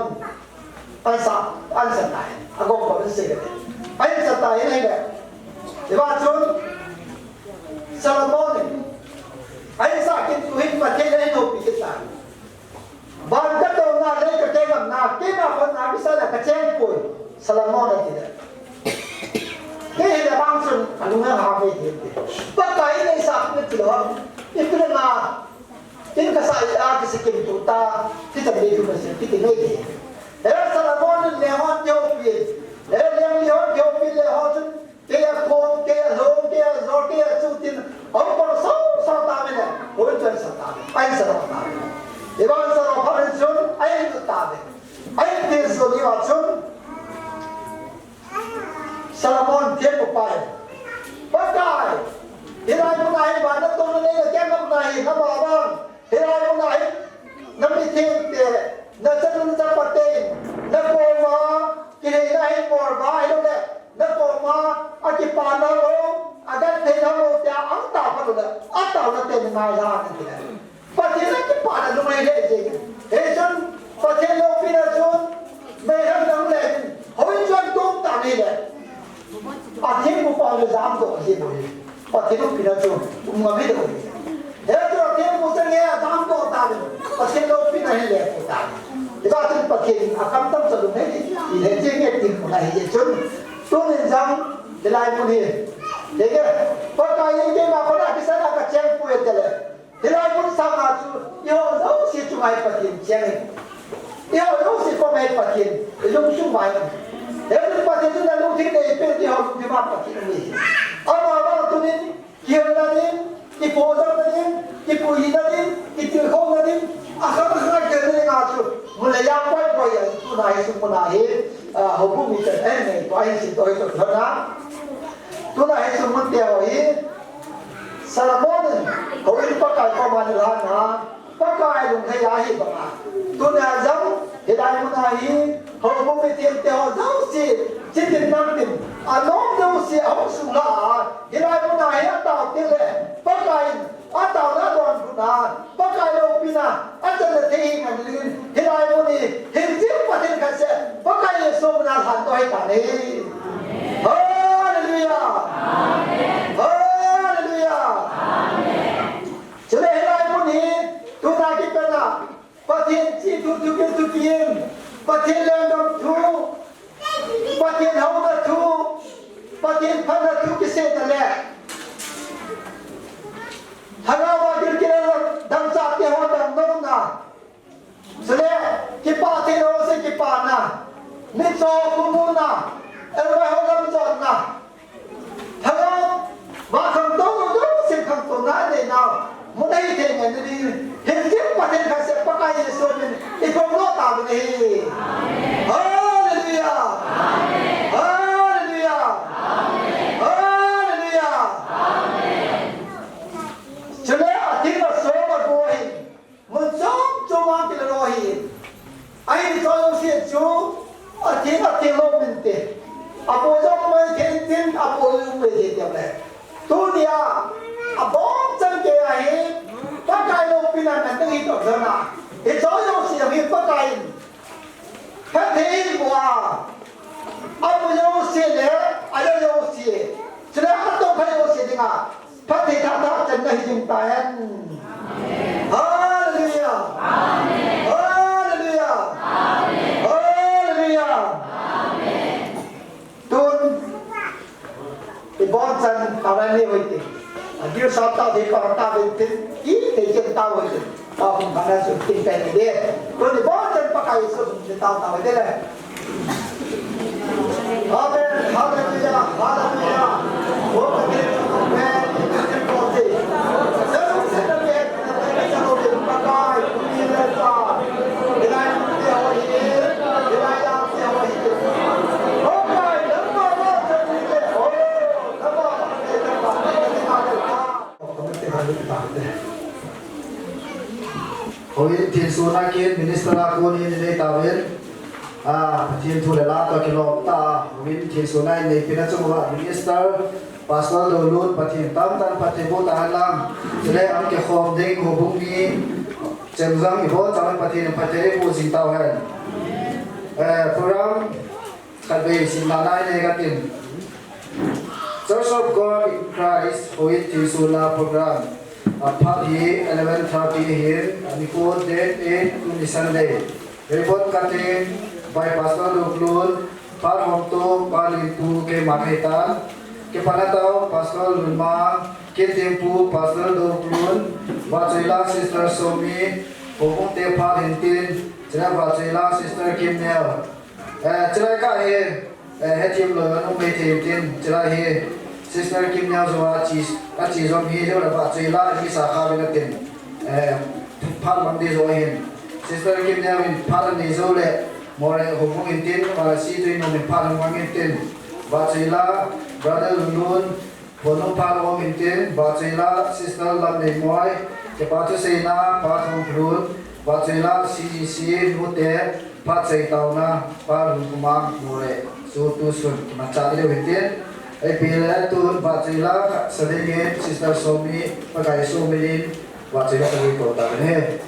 [SPEAKER 6] ไปสาอันสไตล์อากงก็เป็นเสียไอ้สไตล์นี่แหละที่บ้านจนสลับมาไอ้สากินตัวหินประเทศให้หนูพิจิตรบ้านก็ต้องนาเล่ก็เก่งกับนาเก่งกับคนนาพิเศษก็เจ้งป่วยสลับมาเลยทีเดียวนี่เห็นบางส่วนอนุญาตหาไม่เห็นปัจจัยในสักนิดเดียวอีกเรื่องมาที่ก็ใส่อาที่สกิมตุตาที่จะมีดูมันสิ่งที่ไม่ดีแล้วสลับมาเนี่ยเลี้ยงโยปีแล้วเลี้ยงโยปีเลี้ยงจนเกี่ยโคเกี่ยโลเกี่ยโซเกี่ยจุดที่เอาไปสาวตาไม่ได้โอ้ยจนสาวตาไปสาวตาเดี๋ยวสาวพาร์ทจนไอ้ตัวตาเนี่ยไอ้เรื่องส่วนนี้ว่าจนสลามอนเทียบกับไปปัจจัยที่ไรพวกนายบ้านนักตัวนี้แก้พวกนายน้ำบ้างที่ไรพวกนายน้ำมิเทียนเตะนักจันทร์จักรพรรดินักโกมากิเลสให้ปวดบ้าให้เราเนี่ยนักโกมาอาจิปานาโลอาจารย์เทนาโลจะอังตาพัดเลยอังตาเราเต็มนายร้านนี่แหละปัจจัยนั้นจิปานาโลไม่ได้จริงเฮ้ยจนปัจจัยโลปีนั้นจนไม่ทำนั่งเล่นหอยจนตุ้มตานี่แหละปัจจัยผู้ฟังจะจำตัวสิบุรีปัจจัยผู้พิจารณาไม่ได้บุรีเฮ้ยตัวเทียมผู้สังเกตจำตัวตาเลยปัจจัยเราพิจารณาเลยผู้ตาที่ว่าถึงปัจจัยอาการตั้งสรุปให้ดีเห็นจริงเห็นจริงคนไหนเห็นจนตัวนี้จำจะได้บุรีเด็กปัจจัยยังเก่งมากคนไหนพิจารณาก็เจ้งผู้เห็นเลยที่ได้บุญสร้างอาชีพโยนเราสิจุงไอ้ปัจจัยเจ้งโยนเราสิก็ไม่ปัจจัยโยนจุงไว้เดี๋ยวปัจจัยจุดนั้นลูกที่ได้เป็นที่เขาที่มาปัจจัยนี้เอามาว่าตัวนี้เกี่ยวนั่นเองที่โพสต์นั่นเองที่ปุยนั่นเองที่ถือของนั่นเองอาการข้างเกิดในงานชุดมันเลยยังไม่ปล่อยตัวไหนสุขนาฮีเขาพูดมีแต่เอ็นเนี่ยตัวไอ้สิตัวไอ้ตัวนั้นตัวไหนสุขมันเดียวฮีสารพัดเขาอินปากกาเข้ามาในร้านนะปากกาลุงขยายให้บ้างตัวนี้จังเหตุใดมันไหนเขาพูดไม่เทียมเดียวจังสิจิตตินั่งติดอารมณ์เดียวสิเอาสุขละเหตุใดมันไหนอันต่อเดียวเลยปากกาอันต่อหน้าโดนคุณอาปากกาโลปีน่ะอันจะเที่ยงกันเลยเหตุใดมันนี่เห็นจิ้มประเทศกันเสียปากกาเยซูมันหันตัวให้ตาเนี่ยฮาเลลูยาฮาเลลูยาจะได้เหตุใดมันนี่ตัวนาคิดเป็นอะประเทศที่ทุกทีมประเทศแรงดำทุกประเทศเฮาดำทุกประเทศพันธุ์ทุกเกษตรแหละถ้าเราว่ากินดังจากที่เราดังโน้นนะสุดแล้วที่ป่าที่เราสิที่ป่านะนิสโซกุมุนะเอวเราดังจอดนะถ้าเราว่าคำโตเราสิคำโตนั้นเลยนะมันได้เท่าไงนี่เห็นที่ประเทศเขาเสียปากกาเยซูเป็นอีกคนโลตาเป็นเฮ้ฮาเลลูยาฮาเลลูยาฮาเลลูยาฉะนั้นที่เราสวดโวยมันจงมาที่เราโวยไอ้ที่เราเสียจูที่เราเป็นเตะอาโปจงไม่เห็นอาโปจงไม่เห็นอย่างไรตัวเดียอาบ้องจังเกย์ไอ้ปากกาโลปีนั้นนั่งอีกตัวเนาะไอ้โซ่ยเสียมีปากกาแค่เทียนว่าอาโปยเสียเลยไอ้โยเสียฉะนั้นอาตัวใครโยเสียดีงาพระเทธาจะไม่จึงตายฮาเลลูยาฮาเลลูยาฮาเลลูยาตุนไอ้บอลสันอะไรนี่ไว้ติเดี๋ยวสอบตาที่ปากตาเป็นที่ที่จะตาไว้ติตาผมทำงานสุดที่เป็นเด็กตุนไอ้บอลสันปากไอ้สุดที่ตาไว้ติเลยฮาเลลูยาฮาเลลูยาโอ้พระเจ้าแม่ที่โปรดสิเจ้าเสด็จเด็กเจ้าเป็นปากไอ้คุณมีเรื่องจ้าเดี๋ยวได้เดี๋ยววันนี้เดี๋ยวได้ยามเดี๋ยววันนี้โอ้ยแล้วก็ว่าจะมีเรื่องโอ้แล้วก็จะมาไม่มาเลยค่ะผมไม่ได้มาเลยHou-Inn Thenso na kin minister na ko ni nei tawin ทีมทุเรลาตัวกิโลตาวินทีสุนัยในปีนั้นจงว่ามินิสเตอร์พาสตัวดูรุนปฏิตั้มตันปฏิบูตาลังจะได้อันเกี่ยวกับเด็กหัวบุ้งมีเจมซังอีโบจังปฏิปฏิบูสิตาเห็นโปรแกรมขัดไปสินาไนในกันติน Church of God in Christ โอเอทีสุนาโปรแกรมพักที่11:30 here and before date 8 to Sunday report cutting by Pastor Luklun par homto par lipu ke makita ke panatau Pastor Lulma ke tempu Pastor Luklun Bachela Sister Somi Pokong te par hintin jena Bachela Sister Kimnel jena ka he team lo no me tin jena he Sister Kimnel zo achi zo mi jo la Bachela ni sa kha ben tin par mandi zo hin Sister Kimnel in par ni zo le more hubung intin para si tu ino min par hubung intin Bachela brother Lulun Bono par hubung intin Bachela Sister Lam ne moi ke patu seina par hubung brun Bachela CGC nute par sei tauna par hubung more so tu sun macam dia intin Epile tu Bachela sedengin Sister Somi pakai Somilin Bachela pergi kota ni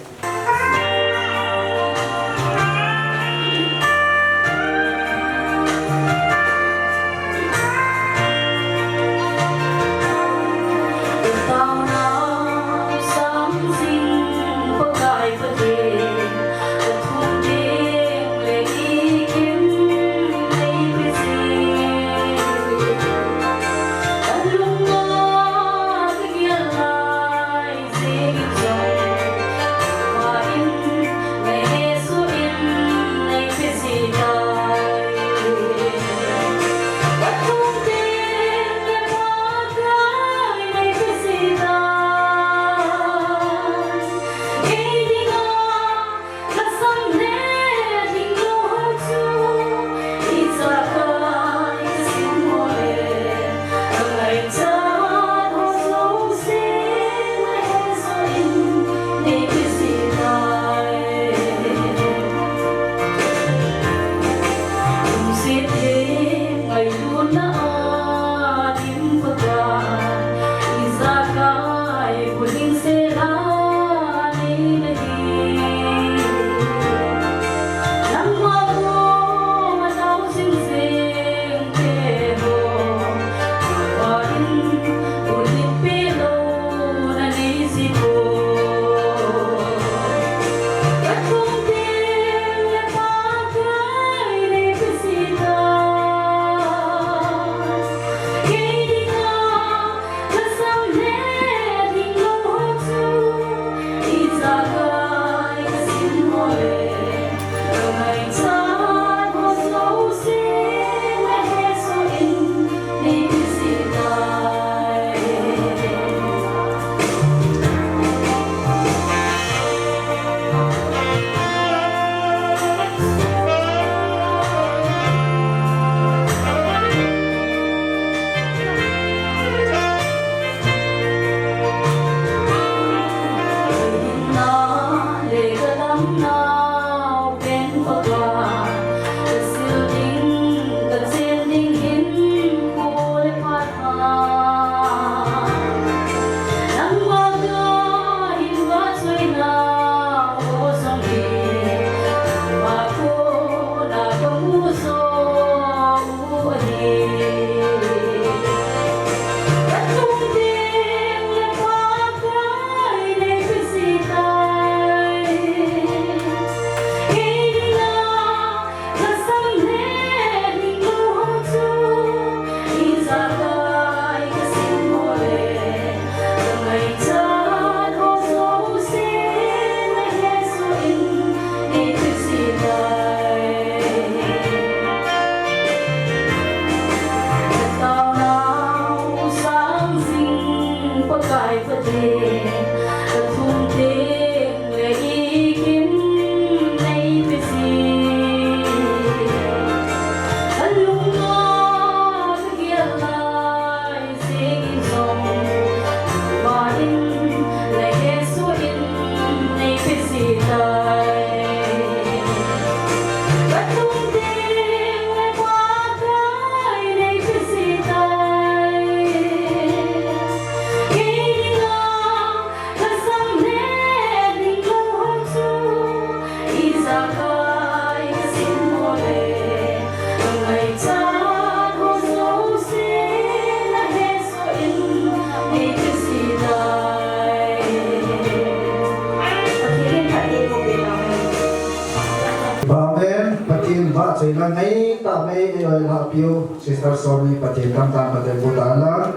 [SPEAKER 6] Amen. Patin ba sa ilang ngay tamay hapiyo Sister Sorry patin tam patin budala.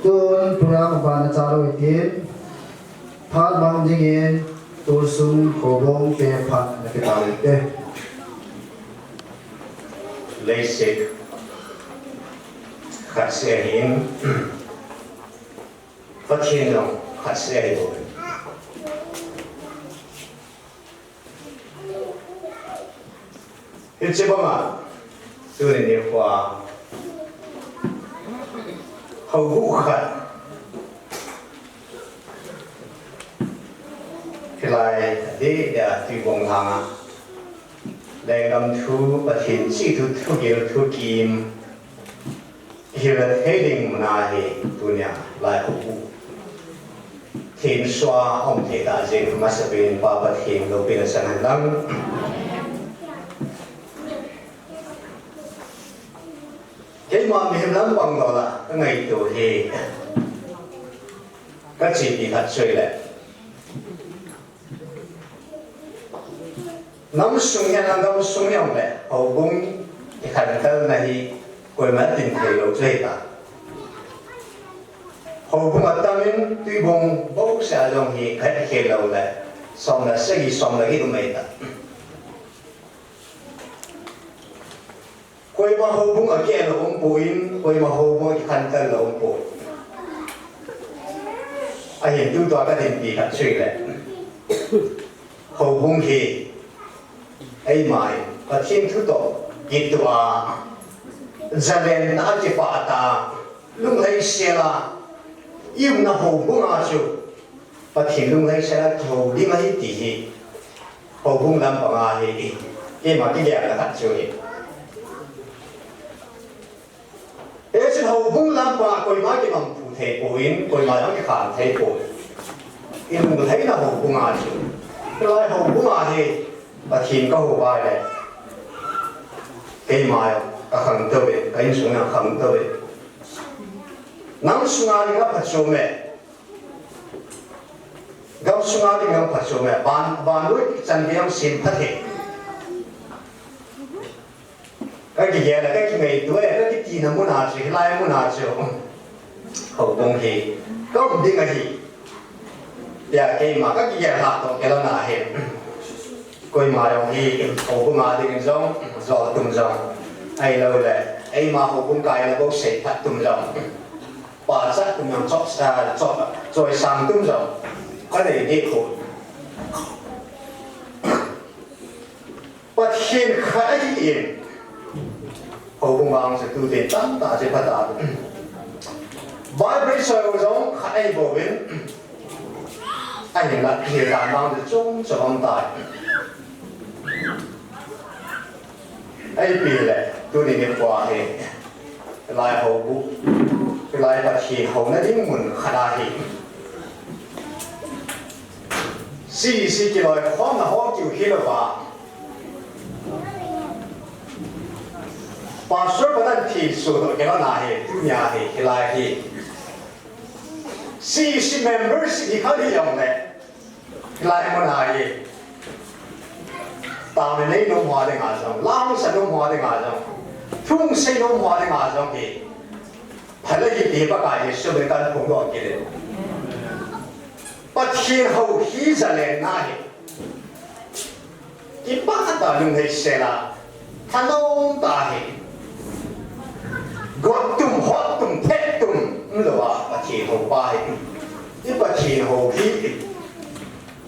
[SPEAKER 6] Tun purang ba na chalo itin. Phat mang jingin tulsung kobong pe phat na kitawite.
[SPEAKER 7] Leisik khát xe hiến phát triển lòng khát xe rồi hiện chế bông à tôi đến địa khoa hầu vũ khát thì lại để tùy vòng hàng để làm thu và hiện chỉ thu kiểu thu kim hiện là thế đình mà hệ tụi nhà lại hữu thiên xoa ông thể đại diện mà sẽ bên ba bát thiên đầu tiên là sang hành lang cái mà mình làm bằng đó là cái ngày đầu hè các chị bị thật chơi lại nắm sung nhà nắm sung nhau lại hậu bung cái khả năng này quay mất tình thế lâu chơi ta hậu bung ở tâm in tuy bung bốc xả dòng hi khách khi lâu lại xong là sẽ đi xong là cái đồ mày ta quay mà hậu bung ở kia là ông bùi quay mà hậu bung cái khăn tân là ông bùi anh hiện tiêu toa cái tình bị thật suy lại hậu bung thì ai mai và thiên thứ tổ ít toa gia đình đã chỉ phá ta lúc lấy xe là yêu na hậu bung à chú và thiên lúc lấy xe là thầu đi ngay tí hậu bung làm bằng à thì cái mà cái dạng là thật chú hi thế chứ hậu bung làm bằng coi mà cái bằng phụ thể bùin coi mà cái khản thể bùin yêu lúc thấy là hậu bung à chú cái lại hậu bung à thì và thiên có hậu bài này cái mà các hàng tơ về cái số nhà hàng tơ về nắm số nhà đi gặp phát số mẹ gặp số nhà đi gặp phát số mẹ ban đối chân cái ông xin phát hiện cái gì là cái ngày tuổi cái gì nó muốn nào chứ lại muốn nào chứ hậu đông thì có một cái gì giờ cái mà cái gì là cái đó là hiện coi mà đồng thì hậu cũng mà thì giống do tung giống ai lâu lệ ai mà hậu cũng cài là bốc sệt thật tung giống bà chắc cũng làm chót ra chót rồi sang tung giống cái này đi khổ bất hiền khai yên hậu cũng bằng sẽ tu tiền tăng ta sẽ phát đạt bài bây giờ giống khai bộ bên anh là hiện đại mang được chung cho ông tài ai bị lệ tôi đi đến qua thì lại hậu vụ lại bật thì hậu nó đi muốn khá thì xí cái loại khó mà họ chịu khi là bà số bắt đầu thì số độ cái đó là thì tu nhà thì cái lại thì xí members thìเขาđi dùng này lại mà là gì tao này lấy nông hoa để ngả giống, lang sân nông hoa để ngả giống, thung xây nông hoa để ngả giống thì phải là gì thì bắt cái gì số mình cần không có cái đấy, bắt thiên hậu khí ra lên này, cái bắt ta dùng hết xe là, thanh nông ta hết, gót tum hót tum thét tum, là bắt thiên hậu ba hết, cái bắt thiên hậu khí,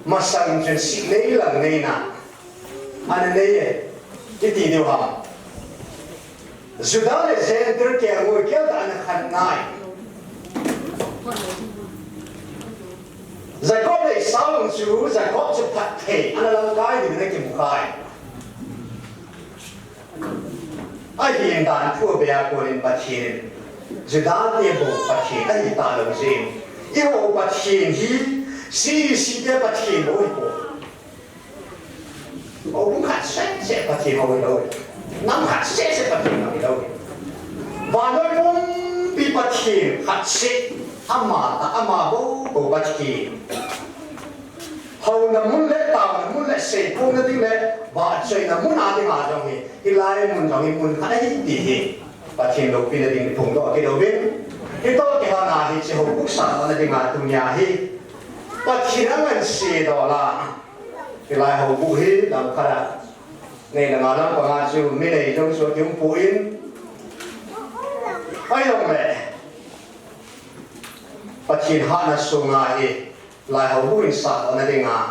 [SPEAKER 7] mà sang chuyện xịt lấy lần này nè. Anh này cái gì điều hỏng, dù đó là center kia ngồi kia ta anh khăn này, giải quyết để sao lòng chú giải quyết cho thật thể anh làm cái gì để kiểm khai, ai hiện tại thua bè của anh bắt hiện, dù đó thì bộ bắt hiện ai ta làm gì, yêu bắt hiện thì xí cái bắt hiện đối bộ ông khát sẽ phát triển hồi đâu, nắm khát sẽ phát triển hồi đâu, và nói muốn bị phát triển khát sẽ, ama bố phát triển, hầu là muốn lấy tàu là muốn lại sệt phong nó tiếng lệ và chơi là muốn ăn tiếng à trong thì lại muốn trong thì muốn khá ít đi thì và thiên đầu pin là tiếng phong đó cái đầu bên cái đó cái họ nào thì chỉ học quốc sản là tiếng à tụi nhà thì và thiên anh mình sệt đó là cái lại học vũ hi làm khá là này là ngàn năm còn ngàn chiều mấy này trong số chúng Hou-Inn ai đồng lệ và thiên hạ là số ngài thì lại học Hou-Inn sản là tiếng à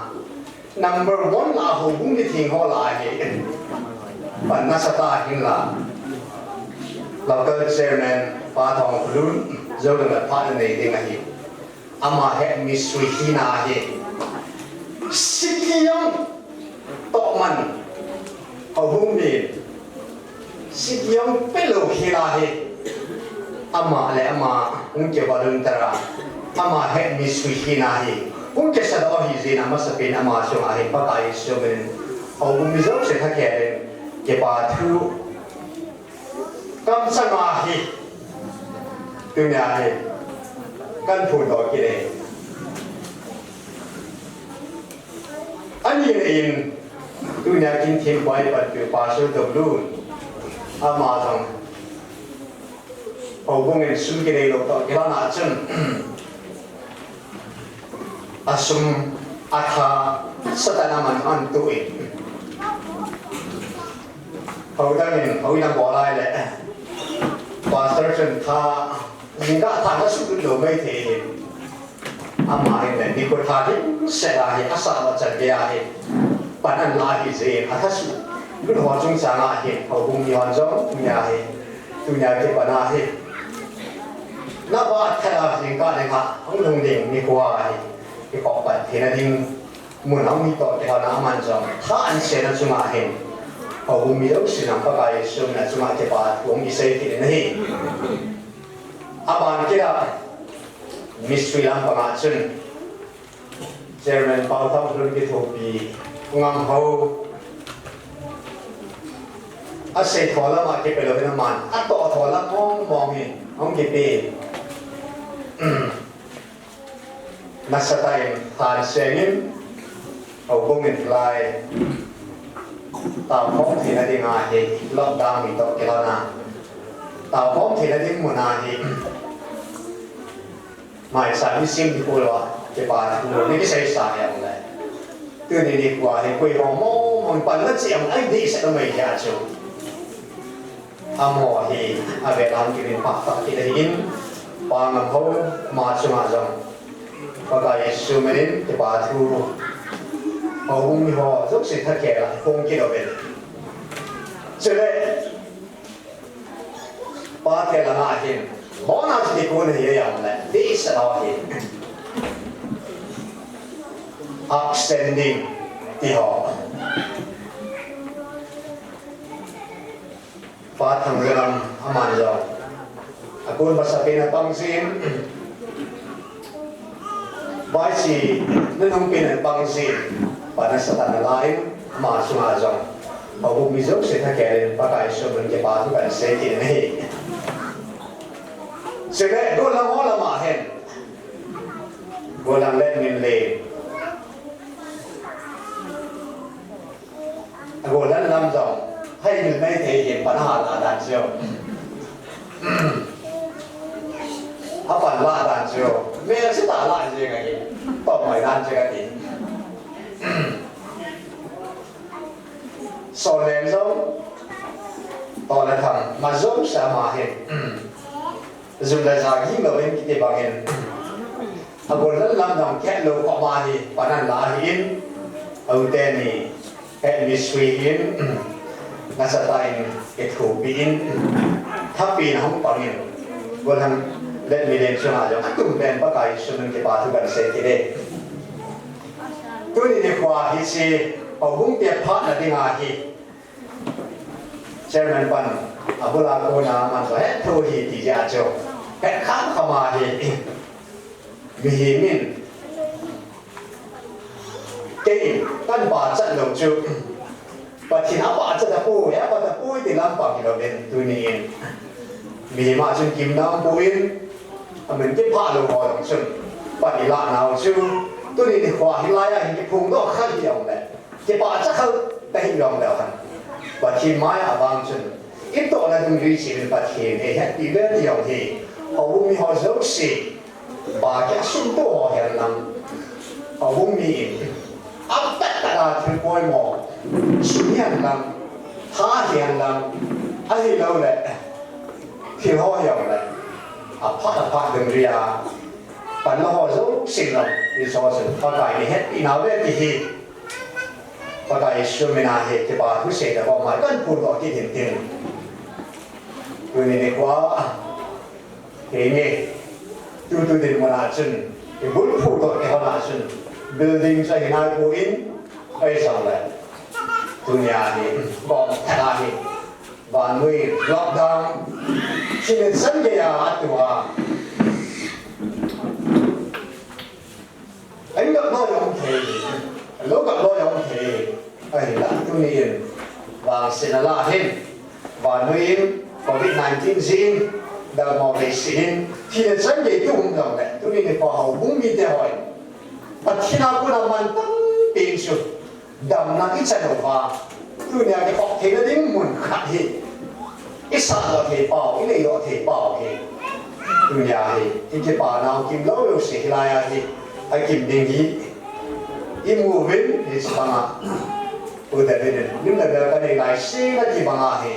[SPEAKER 7] number one là học Hou-Inn thì thiên họ lại thì và nó sẽ ta hình là local chairman và thằng luôn rồi là phát này tiếng này ama hệ misui hina thì sikiyong tọ man Hou-Inn sikiyong pelo hila thì ama le ama ung ke balun tara ama hệ misui hina thì ung ke sa do hi zina masapin ama so a hi pa kai so ben Hou-Inn zo se tha ke ke pa thu kam sa ma hi tu nya hi kan phu do ki le ani in tu nya kin thim pai pat pe pa so do lu ama thong Hou-Inn sun ki le lo to ki la na chen asum akha satanaman an tu in Hou-Inn bỏ lại lệ pastor chân tha mình đã thằng nó sụt lùi mấy thì ama hình này đi coi thà thì sẽ là thì asa và chân kia thì bản thân là thì gì à thắt sụt cứ hòa chung sáng là thì Hou-Inn nhiều hơn giống tu nhà cái bản là thì nó có thay là gì cả này hả ông đồng đình đi qua thì cái cọp bật thì nó đi muốn ông đi tội thì họ nắm ăn giống thà anh sẽ nó chung là hình Hou-Inn đâu xin làm các cái sự là chúng ta chỉ bảo uống gì xây thì này, bạn kia mystery làm các bạn chân, chairman bảo tham luận cái thuộc bị ngam hậu, xây thọ là mà cái bề bên man, tọa thọ là mong nhìn, ông cái bề, nasa time thà xem Hou-Inn lại tao phóng thì là đi ngài thì lockdown mình tổ cái đó na tao phóng thì là đi mùa nào thì mày sáng đi xem thì cô lo cái bà thì cái say xài vậy này từ này đi qua thì quay vào mò mình bận nó chèm anh đi sẽ nó mày ra chỗ mò thì về làm cái việc bạc tạc thì là in bà ngầm hậu mà chung mà giống và cái sự mình đến cái bà thu Hou-Inn họ rất là thắc kẻ là không kia đâu về cho nên ba cái là ngã hiện bỏ nào thì cũng là vậy này đi sẽ đó hiện upstanding thì họ ba thằng người làm aman rồi aku masakin na pangsin ba si nanong pinan pangsin pada sa tanah lain masuk azam aku misal saya keren pakai sebelum cepat kan saya ini saya golang olah mahen golang len min le golang lam jong hay minไม่thể hiệnปัญหาละดันเชียวถ้าปัญหาดันเชียวไม่ใช่ตาละเชียวกันต่อไปดันเชียวกัน so lên giống to là thằng mà giống sao mà hiện dùng là giả gì mà bên kia bằng hiện à còn rất làm đồng kẹt lâu họ mà thì bản thân là hiện ở đây này cái mystery hiện là sẽ tại cái thủ pin tháp pin không bằng hiện còn thằng lên mình lên cho họ giống cùng bên bắt cái số lượng cái ba thứ gần sẽ thế đây tôi đi qua thì sẽ Hou-Inn tiap part na tinga hi chairman pan abula ko na man so het tho hi ti ja cho het kham khama hi mi hi min ke kan ba chat lo chu pa thi na ba chat da pu ya pa da pu ti lam pa ki lo den tu ni in mi ma chun kim na pu in a men ke pa lo ho dong chun pa ni la na chu tôi đi khoa hi lai anh cái phùng đó khác gì ông này cái bà chắc hơn đây ông đâu hả và khi mai à vang chân ít tổ là đừng duy trì và thiền để hết đi về thì ông thì họ cũng họ giấu xì và cái sung tổ họ hiện lắm họ cũng mi áp tất cả thứ coi mò suy hiện lắm thá hiện lắm ai lâu này thì họ hiểu này phát đừng đi à bạn họ giấu xì lắm thì so sánh và cái hết đi nào về thì và cái số mình là hết cái bà thứ sẽ là họ mà cần phụ thuộc cái hiện tiền người này quá thế nhỉ tôi định mà là chân cái bốn phụ thuộc cái họ là chân building cho hiện nay Hou-Inn bây giờ là tôi nhà thì còn thay thì và người lockdown chỉ nên sân cái tụi anh gặp nó không thể lúc gặp nó không thể anh đã tu niệm và xin là hết và nuôi COVID-19 zin đã mò về xin thì là sẵn gì tu không đồng này tu niệm vào hậu cũng bị thế hỏi và khi nào cũng làm man tâm tiền số đầm năng ít sai đầu vào tu niệm cái học thế nó đến muốn khát hi ít sao là thể bảo cái này là thể bảo thì tu niệm thì cái bà nào kim lâu rồi sẽ lại thì ai kim đình gì im ngủ vĩnh thì sao mà bây giờ đây nhưng mà cái này lại xí nó chỉ bằng thì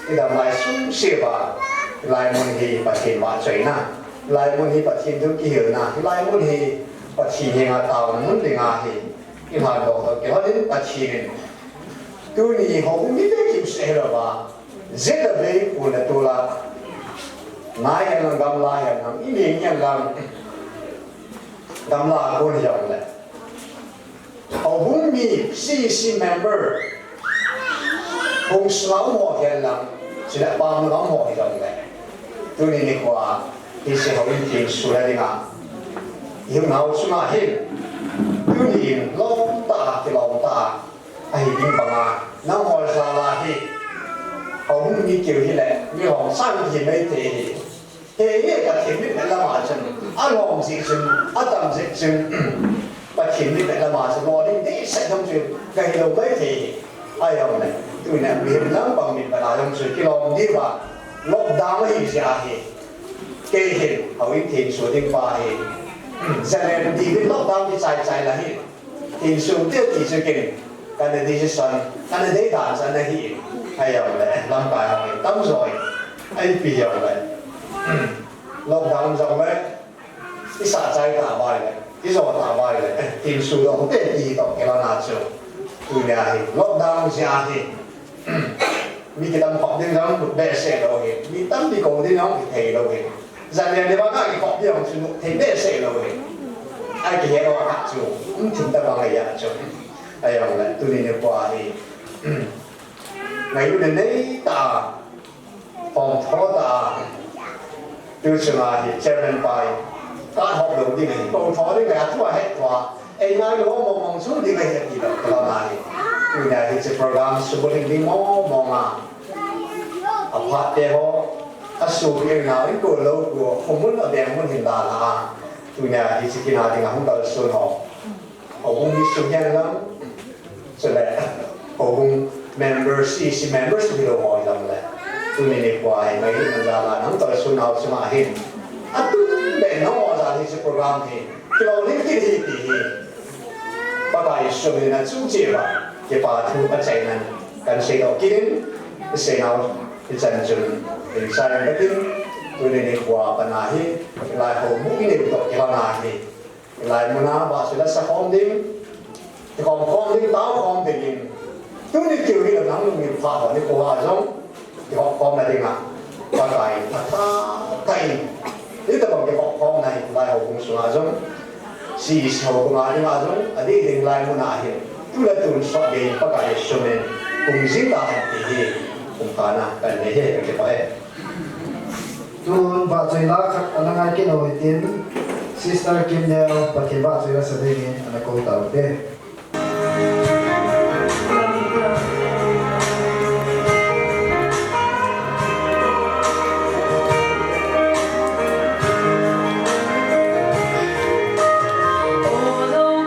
[SPEAKER 7] cái đầm lại xuống xí và lại muốn thì bắt tiền bắt chơi na lại muốn thì bắt tiền tôi kêu na lại muốn thì bắt tiền hiện ở tàu muốn thì ngà thì cái hàng đồ đó cái họ đến bắt tiền tôi thì họ cũng biết cái kiểu xe rồi mà rất là về của là tôi là nãy em làm gam lại em làm ý nghĩa em làm gam lại của nó này họ cũngมีCC member không sáu mùa hè làm chỉ là 30 mùa hè rồi này tôi nên qua thì sẽ học những tiếng số này nga hiểu nào số nào hết tôi nên lòng ta thì lòng ta ai đi bằng nó hỏi ra là hết họ cũngมีkiểu như này như họ sang thì mấy thì cái thiên biết là mà chân ăn lòng gì chân ăn tầm gì chân và thiên biết là mà chân lo đi để sẽ không chịu cái đầu mấy thì ai ông này tôi này miền lắm bằng miền Bắc không chịu cái lòng đi vào lockdown thì ra thì cái hiện họ in tiền số tiền qua thì giờ này đi với lockdown thì chạy là hiện tiền số tiêu thì sự kiện cái này đi sân cái này để đàn sân này hiện ai ông này làm bài học này tắm rồi ai bị ông này lockdown rồi đấy cái xã chạy thả bài này cái rồi thả bài này tiền số đó không thể đi đâu cái là nào chứ tôi nhà thì lockdown ra thì mi cái tâm học tiếng nói một bè xe đâu hết mi tâm đi cầu tiếng nói thì thầy đâu hết giờ này để bạn cái học tiếng nói thì bè xe đâu hết ai cái hệ đó khác chứ cũng chính ta bằng cái gì chứ ai ông này tôi đi qua thì ngày hôm nay ta phòng thọ ta tôi xem là thì chairman bài các học đầu tiên này phòng thọ đấy ngày thứ hai qua ai nói nó mong xuống thì ngày gì đó cái là này tôi nhà thì sẽ program supporting đi mong phát để họ số cái nào cái cổ lâu của không muốn ở đèn muốn hiện đại là tôi nhà thì cái nào thì không có số họ cũng đi số nhanh lắm cho nên họ cũng members CC members thì đâu hỏi lắm đấy tôi nên qua mấy cái là không có số nào chứ mà hiện tôi để nó mở ra thì sẽ program thì cái lâu đến cái gì thì bà bài số này là chủ chế và cái bà thu bắt chạy này cần xây đầu kiến cái xây nào cái chân chân thì sai cái tin tôi nên qua bà này lại hậu mũi cái niệm cái bà này lại mà nó bà sẽ là sao không đi thì còn con đi táo con thì tôi đi kiểu như là nắng luôn nghiệp phá họ đi cô hà giống thì họ con này thì mà bà cái thầy nếu ta bằng cái họ con này lại hậu cũng xuống hà giống si hậu cũng hà giống ở đây thì lại muốn hà hiện tôi đã tuần sau đi bà cái số nên cùng dính ta thì cùng cả na cái này hết cái phải
[SPEAKER 6] tuần bà chơi lá khác anh ngay cái nồi tiền sister Kim Neo bà kia bà chơi là sẽ đi anh câu tàu đấy
[SPEAKER 8] Although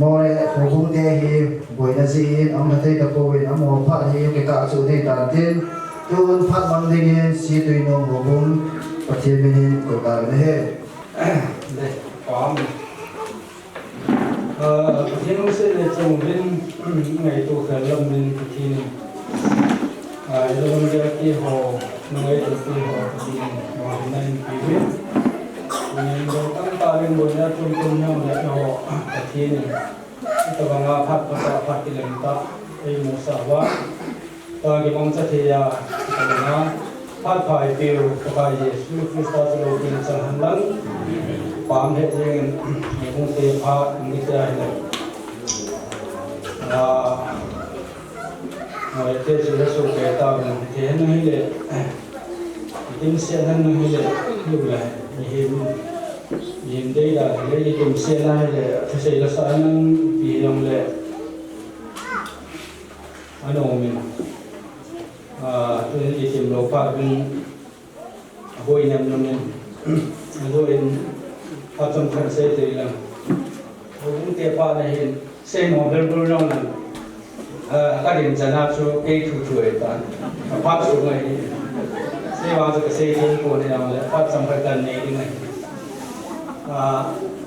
[SPEAKER 6] mồi hồ bung thế hi buổi na gì ông đã thấy tập cô về ông mò phát hi cái cả chỗ thế đàn tiên tuôn phát bằng đi nghe si tùy nông hồ bung và thiên bên của ta bên hết
[SPEAKER 8] đây có thiên ông sẽ là trồng bên ngày tổ khởi lâm bên thì lâm ra cái hồ ngày tổ cái hồ thì mà hôm nay thì biết nên đâu tăng ta lên bồi ra trung nhau để họ thì này kita bangga phát cái lần ta এই musawa ta cái mong sẽ thì kita bangga phát phải tiêu phải Yesu Kristus lo bin sang hanlang pam hết riêng những cái phát những cái này người thế giới số cái ta mình thế nó như vậy tin sẽ nó như vậy như vậy nhìn đây là cái gì cũng sẽ là thế giới là sao nó vì lòng lệ anh ông mình tôi đi tìm lối phát bên hồi năm năm rồi phát trong thành xe thì là cũng tiếp phát này hiện xe mỏ bên bên trong là các điểm chân áp số cây thủ chuỗi ta phát số này xe vào cái xe thiên cổ này là phát trong cái tầng này thế này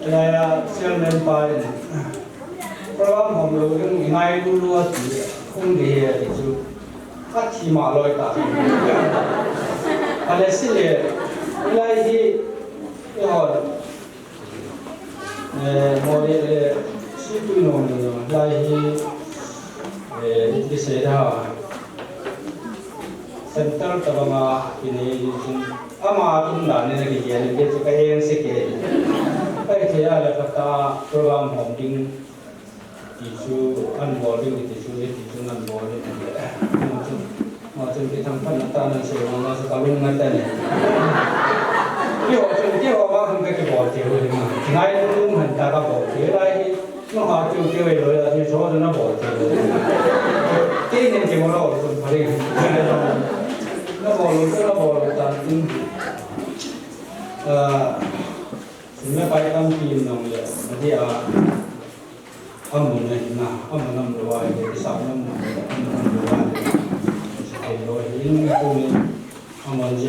[SPEAKER 8] đây xe lên phải program hồng lô những ngày luôn thì không đi thì chú phát chi mà lôi ta anh xin lỗi lại thì cái họ mọi sự tuy nông lại thì cái xe đó center tabanga ini ama tum dan ne ki ye ne ke cái en se ke kai the ya la kata program holding isu unboarding isu unboarding mà chúng cái thằng phân ta nên sử dụng nó sẽ có luôn ngay tên này kiểu mà không cái bỏ tiêu rồi mà ngay luôn hình ta bỏ tiêu đây nó họ tiêu rồi là thì số nó bỏ tiêu cái này chỉ một lỗ rồi phải nó bỏ luôn ta chúng phải tâm kim nòng lệ mà thì âm một này là âm một năm rồi cái sáu năm rồi thì rồi những cái mình chỉ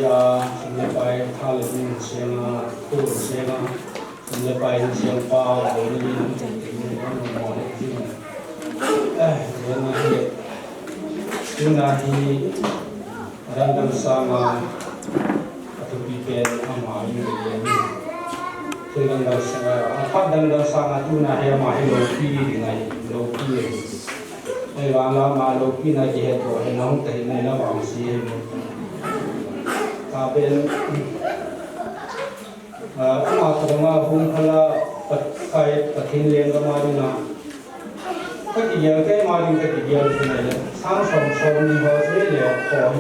[SPEAKER 8] chúng ta phải thay đổi xem tu xem chúng ta phải xem bao rồi đi những cái món gì này rồi chúng ta thì đang sama atau bikin amal ini dengan apa dan sama tu nak yang mahal lopi dengan lopi ni lama lopi nak jadi tu hendak tak hendak nak bangsi tapi amat ramai hong kala pakai patin liang kemarin na cái gì cái mà đi cái gì thế này là sáng sớm đi vào thế là còn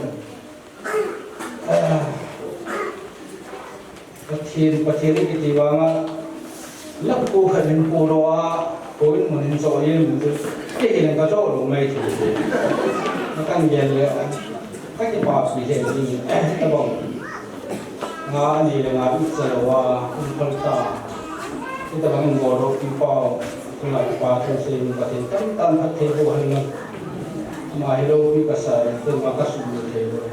[SPEAKER 8] patin cái gì vàng lắp cô khẩn lên cô đó cô ấy muốn cho yên cái gì là cái chỗ đồ này thì nó càng dễ là các cái bảo gì thế gì ta bảo ngã này là ngã ít giờ là không ta cái ta bằng ngồi đó kim bao là ba trong sinh và thì tan tan thật thế vô hình mà hello đi cả sai từ mà cả sụp thế rồi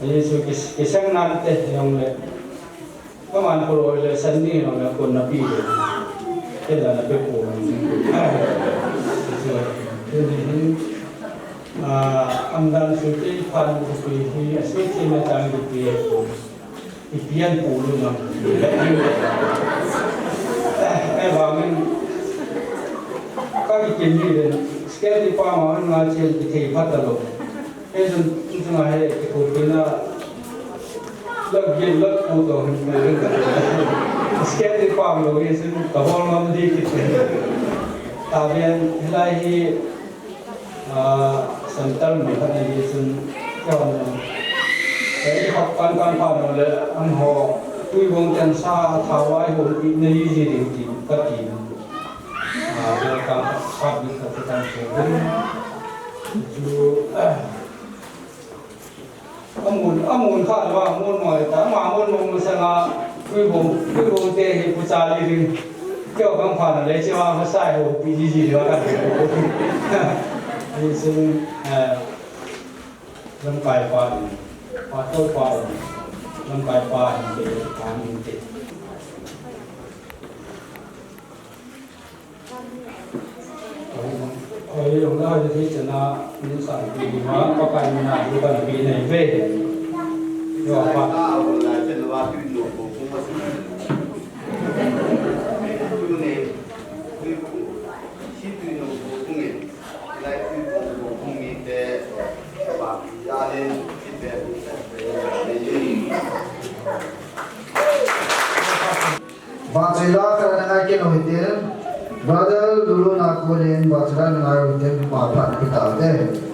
[SPEAKER 8] thì số cái sáng nay thế nhung lệ các bạn có rồi là sân đi nó là còn nạp đi thế là nạp cổ rồi thế thì âm đan số cái phần của cái số cái mà tăng được cái tiền cổ luôn mà cái vào mình các cái chuyện gì đấy, cái gì qua mà nó chơi thì phát được rồi, cái chúng hay cái cuộc chiến là lắc cụ đồ hình này cái gì qua rồi cái chúng cả bọn nó đi cái tại vì hiện thì sản phẩm mình cái này chúng cho cái học quan phá nó là anh họ tuy vong chân xa tháo ai hồn ít nơi gì điều chỉnh các gì dia akan dapat dikatakan sebagai amun khát và amun mọi ta mà amun mong sang quy vùng tê hi puchali ring kiểu không phải lấy cho nó sai hồ bị gì đó là thì xin lâm cài quan tôi quan lâm cài quan để làm những chuyện ở trong đó thì thấy là những sản phẩm hóa có cái nào như cần bị này về rồi và
[SPEAKER 6] Bachelor karena ngaji nohitin, brother dulu nak kuliah bachelor ngaji maafkan kita deh.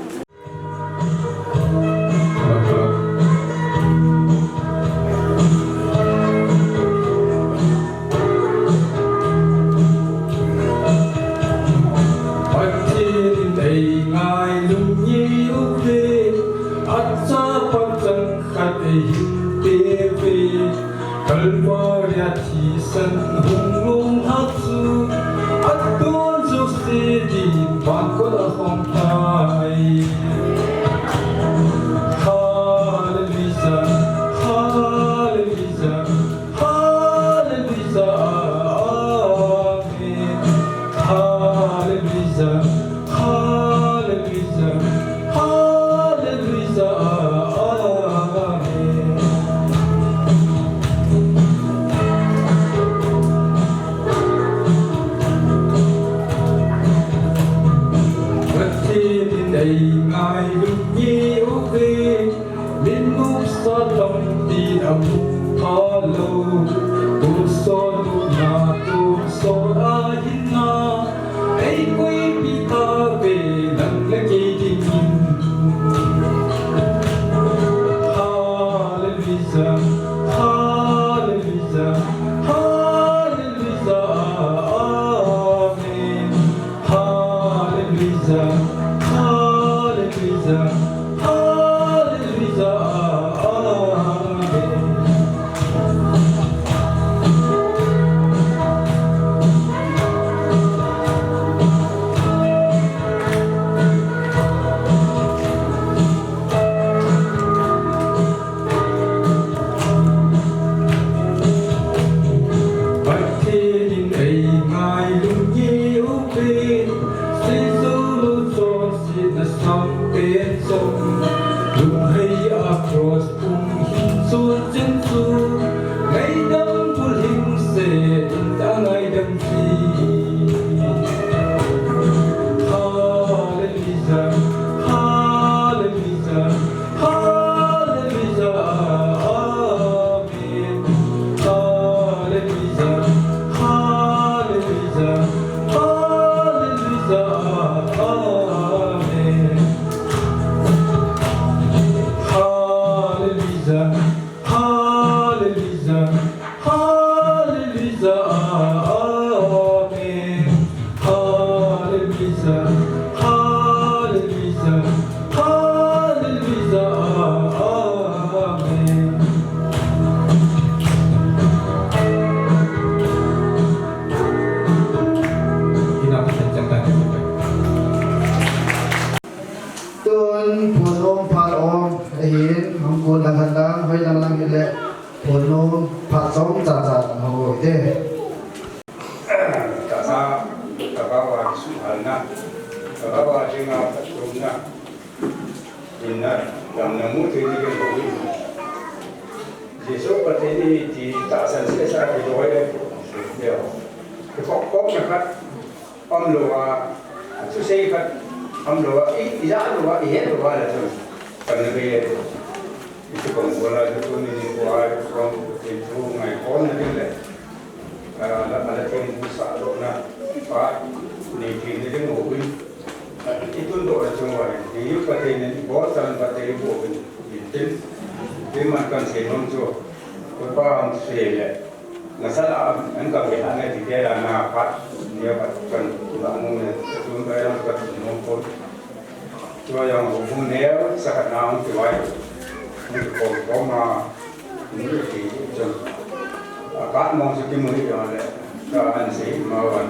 [SPEAKER 8] ก็อันสีมาวัน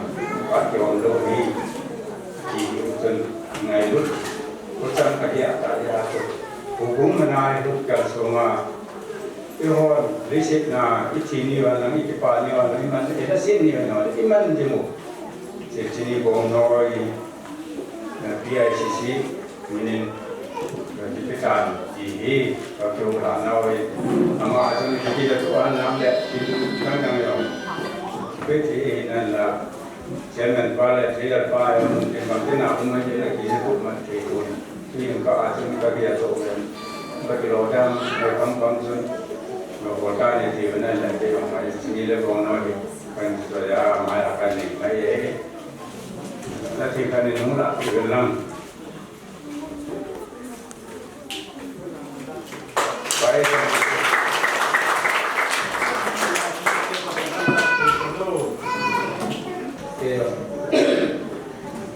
[SPEAKER 8] ปัจจุบันโลกนี้ที่จนไงรุ่นผู้จังกระเดียตายาสุผู้บุ้งมานายรุ่นกันสมาที่ฮอนริสิตนาอิทินีวันนั้นอิทิปานีวันนั้นมันเอ็ดเสียนีวันนั้นอิมันจิมุเสียชีนีบองน้อยPICC มินินดิพิการที่ก็เกี่ยวกับน้อยอามาจนที่จะตัวน้ำเด็ดที่นั่งนั่งอยู่เพื่อที่นั่นละเช่นนั้นไปเลยที่จะไปมันเป็นบางที่น่าอุ่นมันจะกินทุกมันที่คุณที่มันก็อาจจะมีการเรียนรู้กันก็ที่เราทำในคำฟังจนเราโอกาสในที่วันนั้นแหละที่เราไม่สิ่งที่เราบอกน้อยเป็นตัวอย่างไม่ละกันนี่ไม่เองและที่กันนี่นู้นละที่เป็นลำไป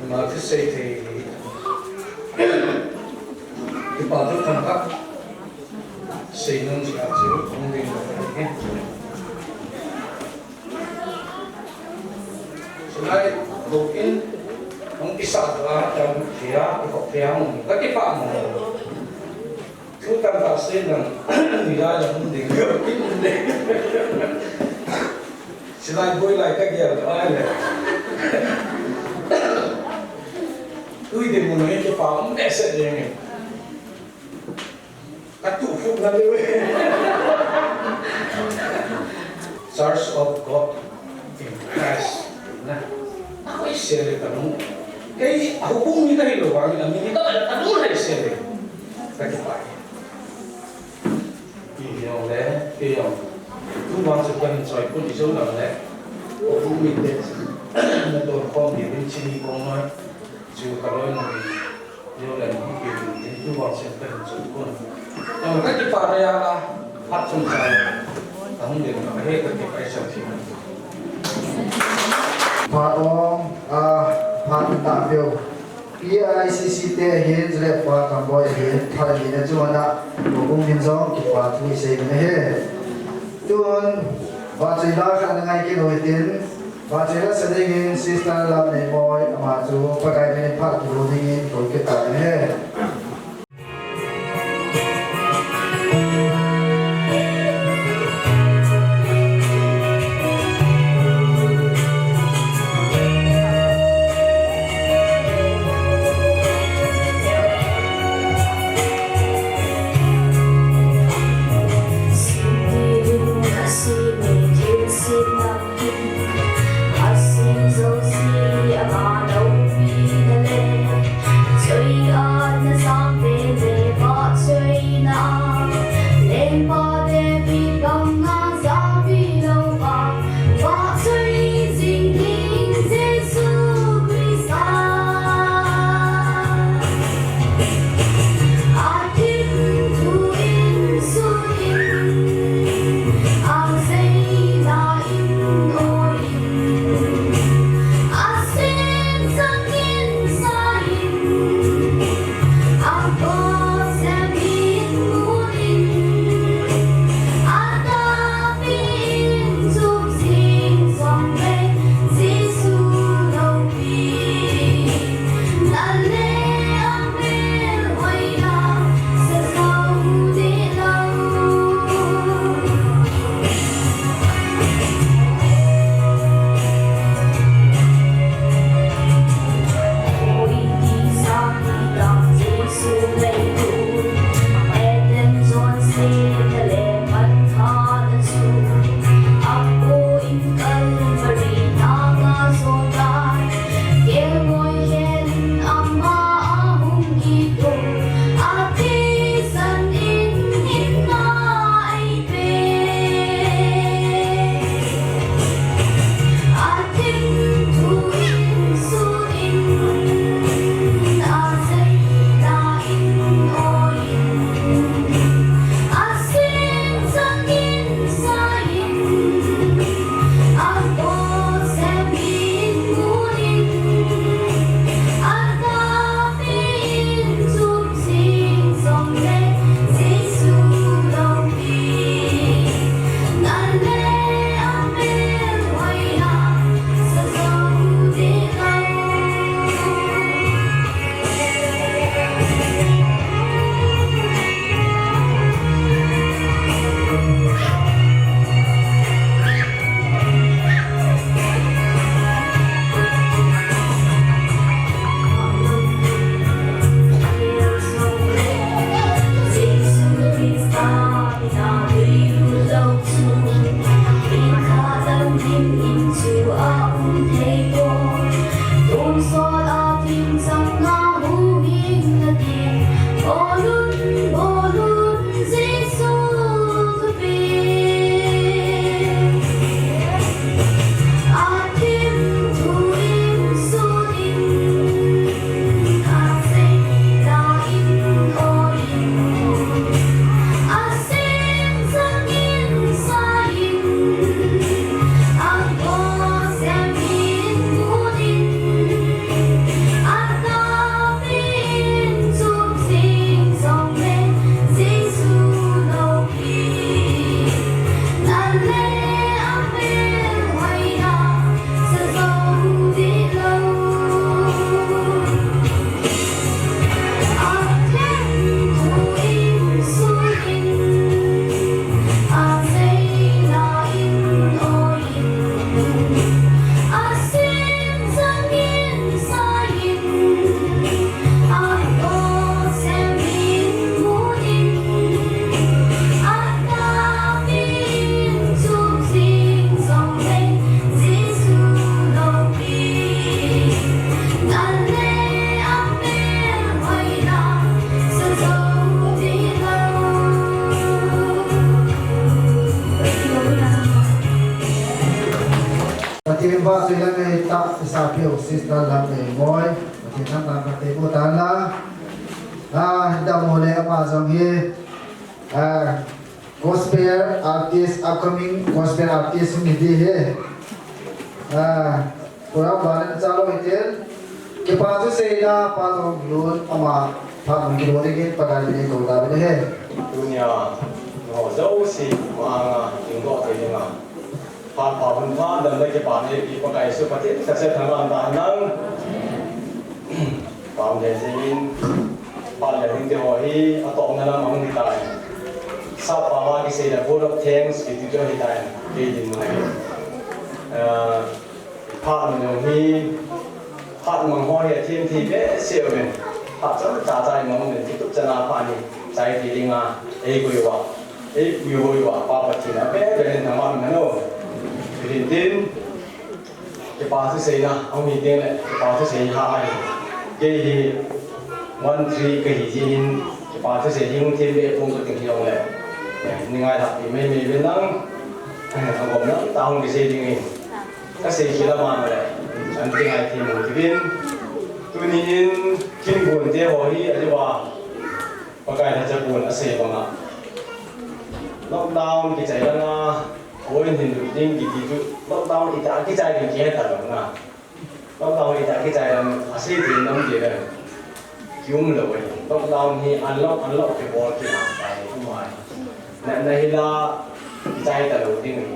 [SPEAKER 9] mà thứ xây thì bảo thức thằng các xây nông chỉ áp dụng không định được hết. Selain mungkin bisa adalah dalam dia các cái phạm mà chúng ta phải xây rằng người ta là không định được cái vấn đề. Selain quay lại các kia là ai này tôi thì muốn nói cho pháo để sẽ gì này các chủ phụ là lưu Church of God in Christ nè nói sẽ là cái đúng cái hukum như thế nào vậy là mình có phải là đúng hay sẽ là cái phải thì nhau đấy thì nhau chúng ta sẽ cần phải có đi số nào đấy hukum mình đấy nên tôi không thì bên trên con nói dù kalau yang dia lagi bikin itu konsepnya cukup. Yang mereka di area hak saya, kamu jadi mereka ketika eksepsi.
[SPEAKER 6] Pak Om, Pak Tampil, PICC teh hian jelek Pak Kamboy hian, thai hian cuma nak hukum hinsong kita tuh isi ini he. Tuan, baca dah kan dengan kita Baca sedingin sistem dalam ni boy, maju pakai ni part dulu ni, kalau kita ni. Patin ba sila ngay tak sa pio sista lang ngay moy patin ang pagkate po tala hinda mo le apa sang hi gospel artist upcoming gospel artist hindi he pura balan chalo itel ke pasu se na patong yun ama patong kilone ke pagal ni ko da he
[SPEAKER 2] dunia no zo si ma ting go te nga pa phun pha dan le ke pa ne ki pa kai su pa te sa se thang an da nang pa de sin pa le hin te ho hi a tong na mang ni tai sa pa ma ki se da full of thanks ki tu jo hi tai ke din mai pa no hi pa mang ho ye thiên thì be se o ben pa cha cha cha mang ne ti tu cha na pa ni chai ti ding a e ko yo wa e yo wa pa pa ti na be be na ma na no Thì tin cái bà thứ xây na ông nhìn tên này cái bà thứ xây hai cái gì one three cái gì cái bà thứ xây những thiên địa không có tình yêu này nhưng ai đặt thì mấy bên nắng thằng gồm nắng tao không cái xây gì các xây chỉ là mà này anh tiếng ai thì một cái bên tôi nhìn kinh buồn thế hồi đi ở chỗ bà cái là chắc buồn ở xây bằng à lockdown cái chạy đang ôi thì được những cái gì lockdown thì ta cái trái thì chỉ hết rồi mà lockdown thì ta cái trái là asi thì năm gì rồi chúng rồi lockdown thì unlock cái ball cái nào cái không phải này là cái trái ta đầu tiên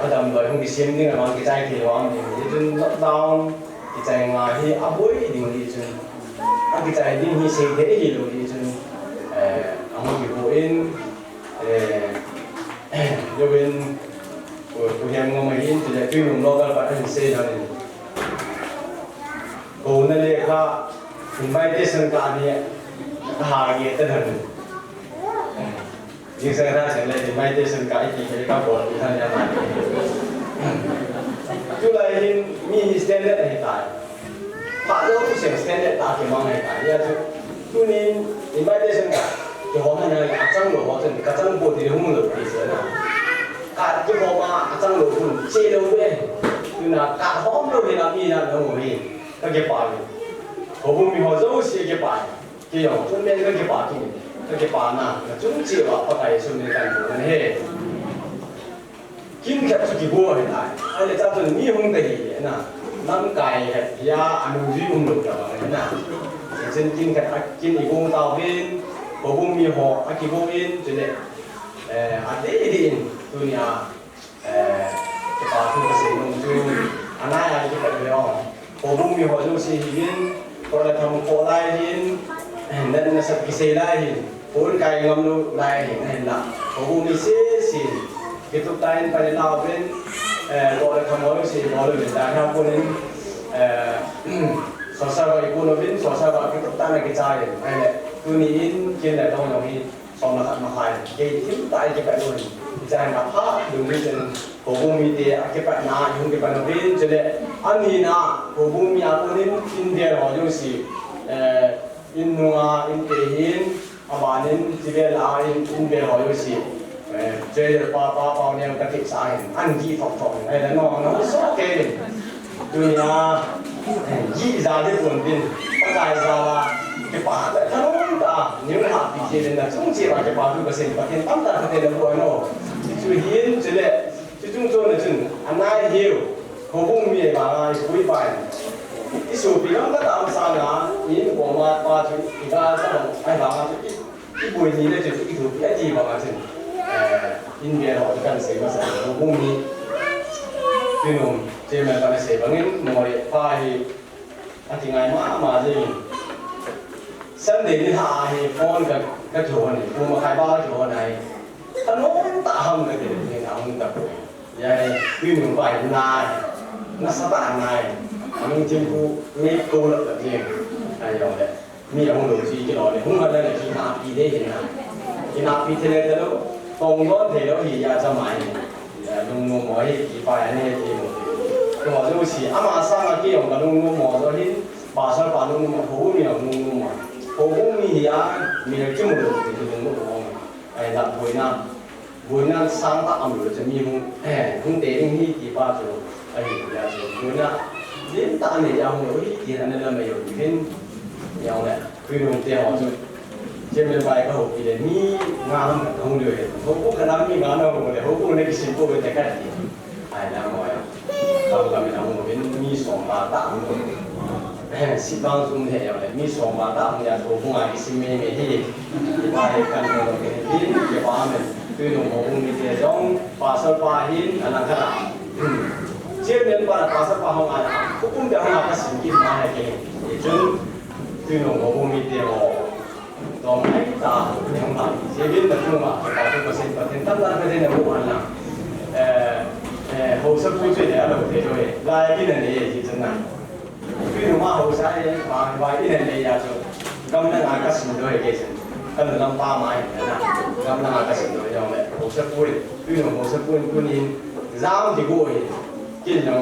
[SPEAKER 2] ở đầm rồi không bị xiêm nhưng mà cái trái thì nó thì chúng lockdown cái trái ngoài thì áp bối thì mình chúng cái trái thì mình sẽ thế gì rồi thì chúng ông bị Hou-Inn yo bên của em ngomong ini tidak tu yang lokal pada Thenso dan ini. Kau nak lihat invitation card ni harga itu dah. Jadi saya rasa saya lihat invitation card ini mereka buat tuhan yang mana. Tu lain mini standard ni tak. Pak tu pun standard tak kemana tak. Ya tu ni invitation card. Thì họ nói là cả trăm lỗ họ từng cả trăm bộ thì không được thì sẽ là cả cái họ mà trăm lỗ cũng chia đâu đấy nhưng là cả họ đâu thì làm gì là đâu mà đi cái bài họ cũng mình họ dấu xí cái bài cái họ chúng bên cái bài cái bài nào chúng chỉ là bắt tay xuống để làm cái này kim khép cho cái bùa hiện tại anh ấy cho tôi nghĩ không thể hiện là năm cài ya anh duy không được là cái nào trên kim khép kim thì cũng tao bên Hubung mi ho aki Hou-Inn jadi ada di dunia kita tu kesini tu anak yang kita beliau hubung mi ho tu si hin kalau kamu kolai hin dan nasab kisah lain pun kaya ngamlu lain hendak hubung mi si kita tain pada lawan kalau kamu si kalau kita nak pun sosial ibu nobin sosial kita tanah kita tu ni in kian dah tahu yang ini xong là khăn mà hai cái thiếu tại cái bạn luônจะนับภาพดูมีจนผู้บุมีเดียเก็บปัญหาอยู่เก็บปัญหาเป็นจะเลยอันนี้นะผู้บุมีอาคนนี้อินเดียเราอยู่สิอินนัวอินเตหินอาบานินจีเวลาอินเดียเราอยู่สิเจอป้าเนี่ยกระติกสายอันที่ถกไอ้แล้วน้องน้องสอบเก่งดูนะยี่จาที่ฝนดินป้าได้จาว่าเก็บป่าแต่ถ้าน้องตานิ้วหักดีเจนนะช่วงเช้าเก็บป่าดูเปอร์เซ็นต์ประเทศตั้งแต่ประเทศเราบ่อยเนาะช่วยหินจะเลยช่วยจุ่มโจนจุ่มอันนั้นเหี้ยวเขาบุ้งมีบางอะไรคุยไปที่สุดพี่น้องก็ตามสั่งนะหินผมมาช่วยอีกการสั่งไอ้บางอะไรที่บุญนี้เลยจุดที่ถูกไอ้จีบางอะไรอินเดียเราจะกันเสียมาสั่งเขาบุ้งมีพี่น้องเจ้าแม่ตอนนี้เสียบางเงินมวยไปอันที่ไงมาจริงสันเดนิหาให้ฟอนกับโจนี่กูมาขายบ้าโจนี่ถนนตามกันเด็ดเนี่ยเอาเงินกับกูยัยพี่หนุ่มไปนายนักสตาร์นายมึงจริงกูไม่กูละแบบนี้ไอ้ยองเลยมีอะไรมึงดูสิกี่ร้อยเนี่ยมึงมาได้เลยกี่นาปีได้เห็นนะกี่นาปีเท่าไรแต่แล้วตรงนั้นเท่าแล้วอีกอย่างจะหมายลุงนุ่มหมอยกี่ไปอันนี้กี่หมดตัวดูสิอามาสร้างกี่องกับลุงนุ่มหมอตัวนี้บาสร์ปาลุงนุ่มหูมีลุงนุ่มหมอผู้บุมีอ่ะมีอะไรจุ่มดูที่ลุงนุ่มหมอไอ้ดับบุญนั้นสร้างตามอยู่จะมีหุ่นเตะนี่กี่ป้าจูไอ้ยาจูบุญนั้นเลี้ยงตาเนี่ยยาวหัวที่นั่นเราไม่อยู่ที่เป็นยาวเนี่ยคือลุงเตะหัวจูเชื่อมไปก็หุบกิเลมีงานของเลยหุบขนาดมีงานของเลยหุบในกิจกรรมเป็นแต่แค่ที่ไอ้แล้วมอยเราเราไม่ทำหุบเป็นมีสองบาทสิบบางสุ่มเที่ยวเลยมีสองบาทต่างอย่างตัวพวกไอ้สิเมย์ที่ไปกันเราเป็นที่เก็บบ้านเลยคือหนุ่มของมีเที่ยวต้องภาษาปาหินอันนั้นขนาดเชื่อเรื่องภาษาปาของอะไรพวกคุณจะหาภาษาอังกฤษมาให้เก่งจนคือหนุ่มของมีเที่ยวต้องให้ตาเรื่องต่างเชื่อเรื่องแต่ช่วงว่า80%ตั้งแต่ประเทศในพวกมันนะเขาสักพูดช่วยเหลือเราเที่ยวเลยรายที่นั่นเองที่จะนั่งคือหนุ่มเขาใช้บางที่นั่นเองอย่างเช่นกำลังอากาศมันด้วยเกษตรกำลังป่าไม้นะกำลังอากาศมันด้วยอย่างไรเขาสักพูดคือหนุ่มเขาสักพูดคุณอินจามที่กูเห็นกินอย่าง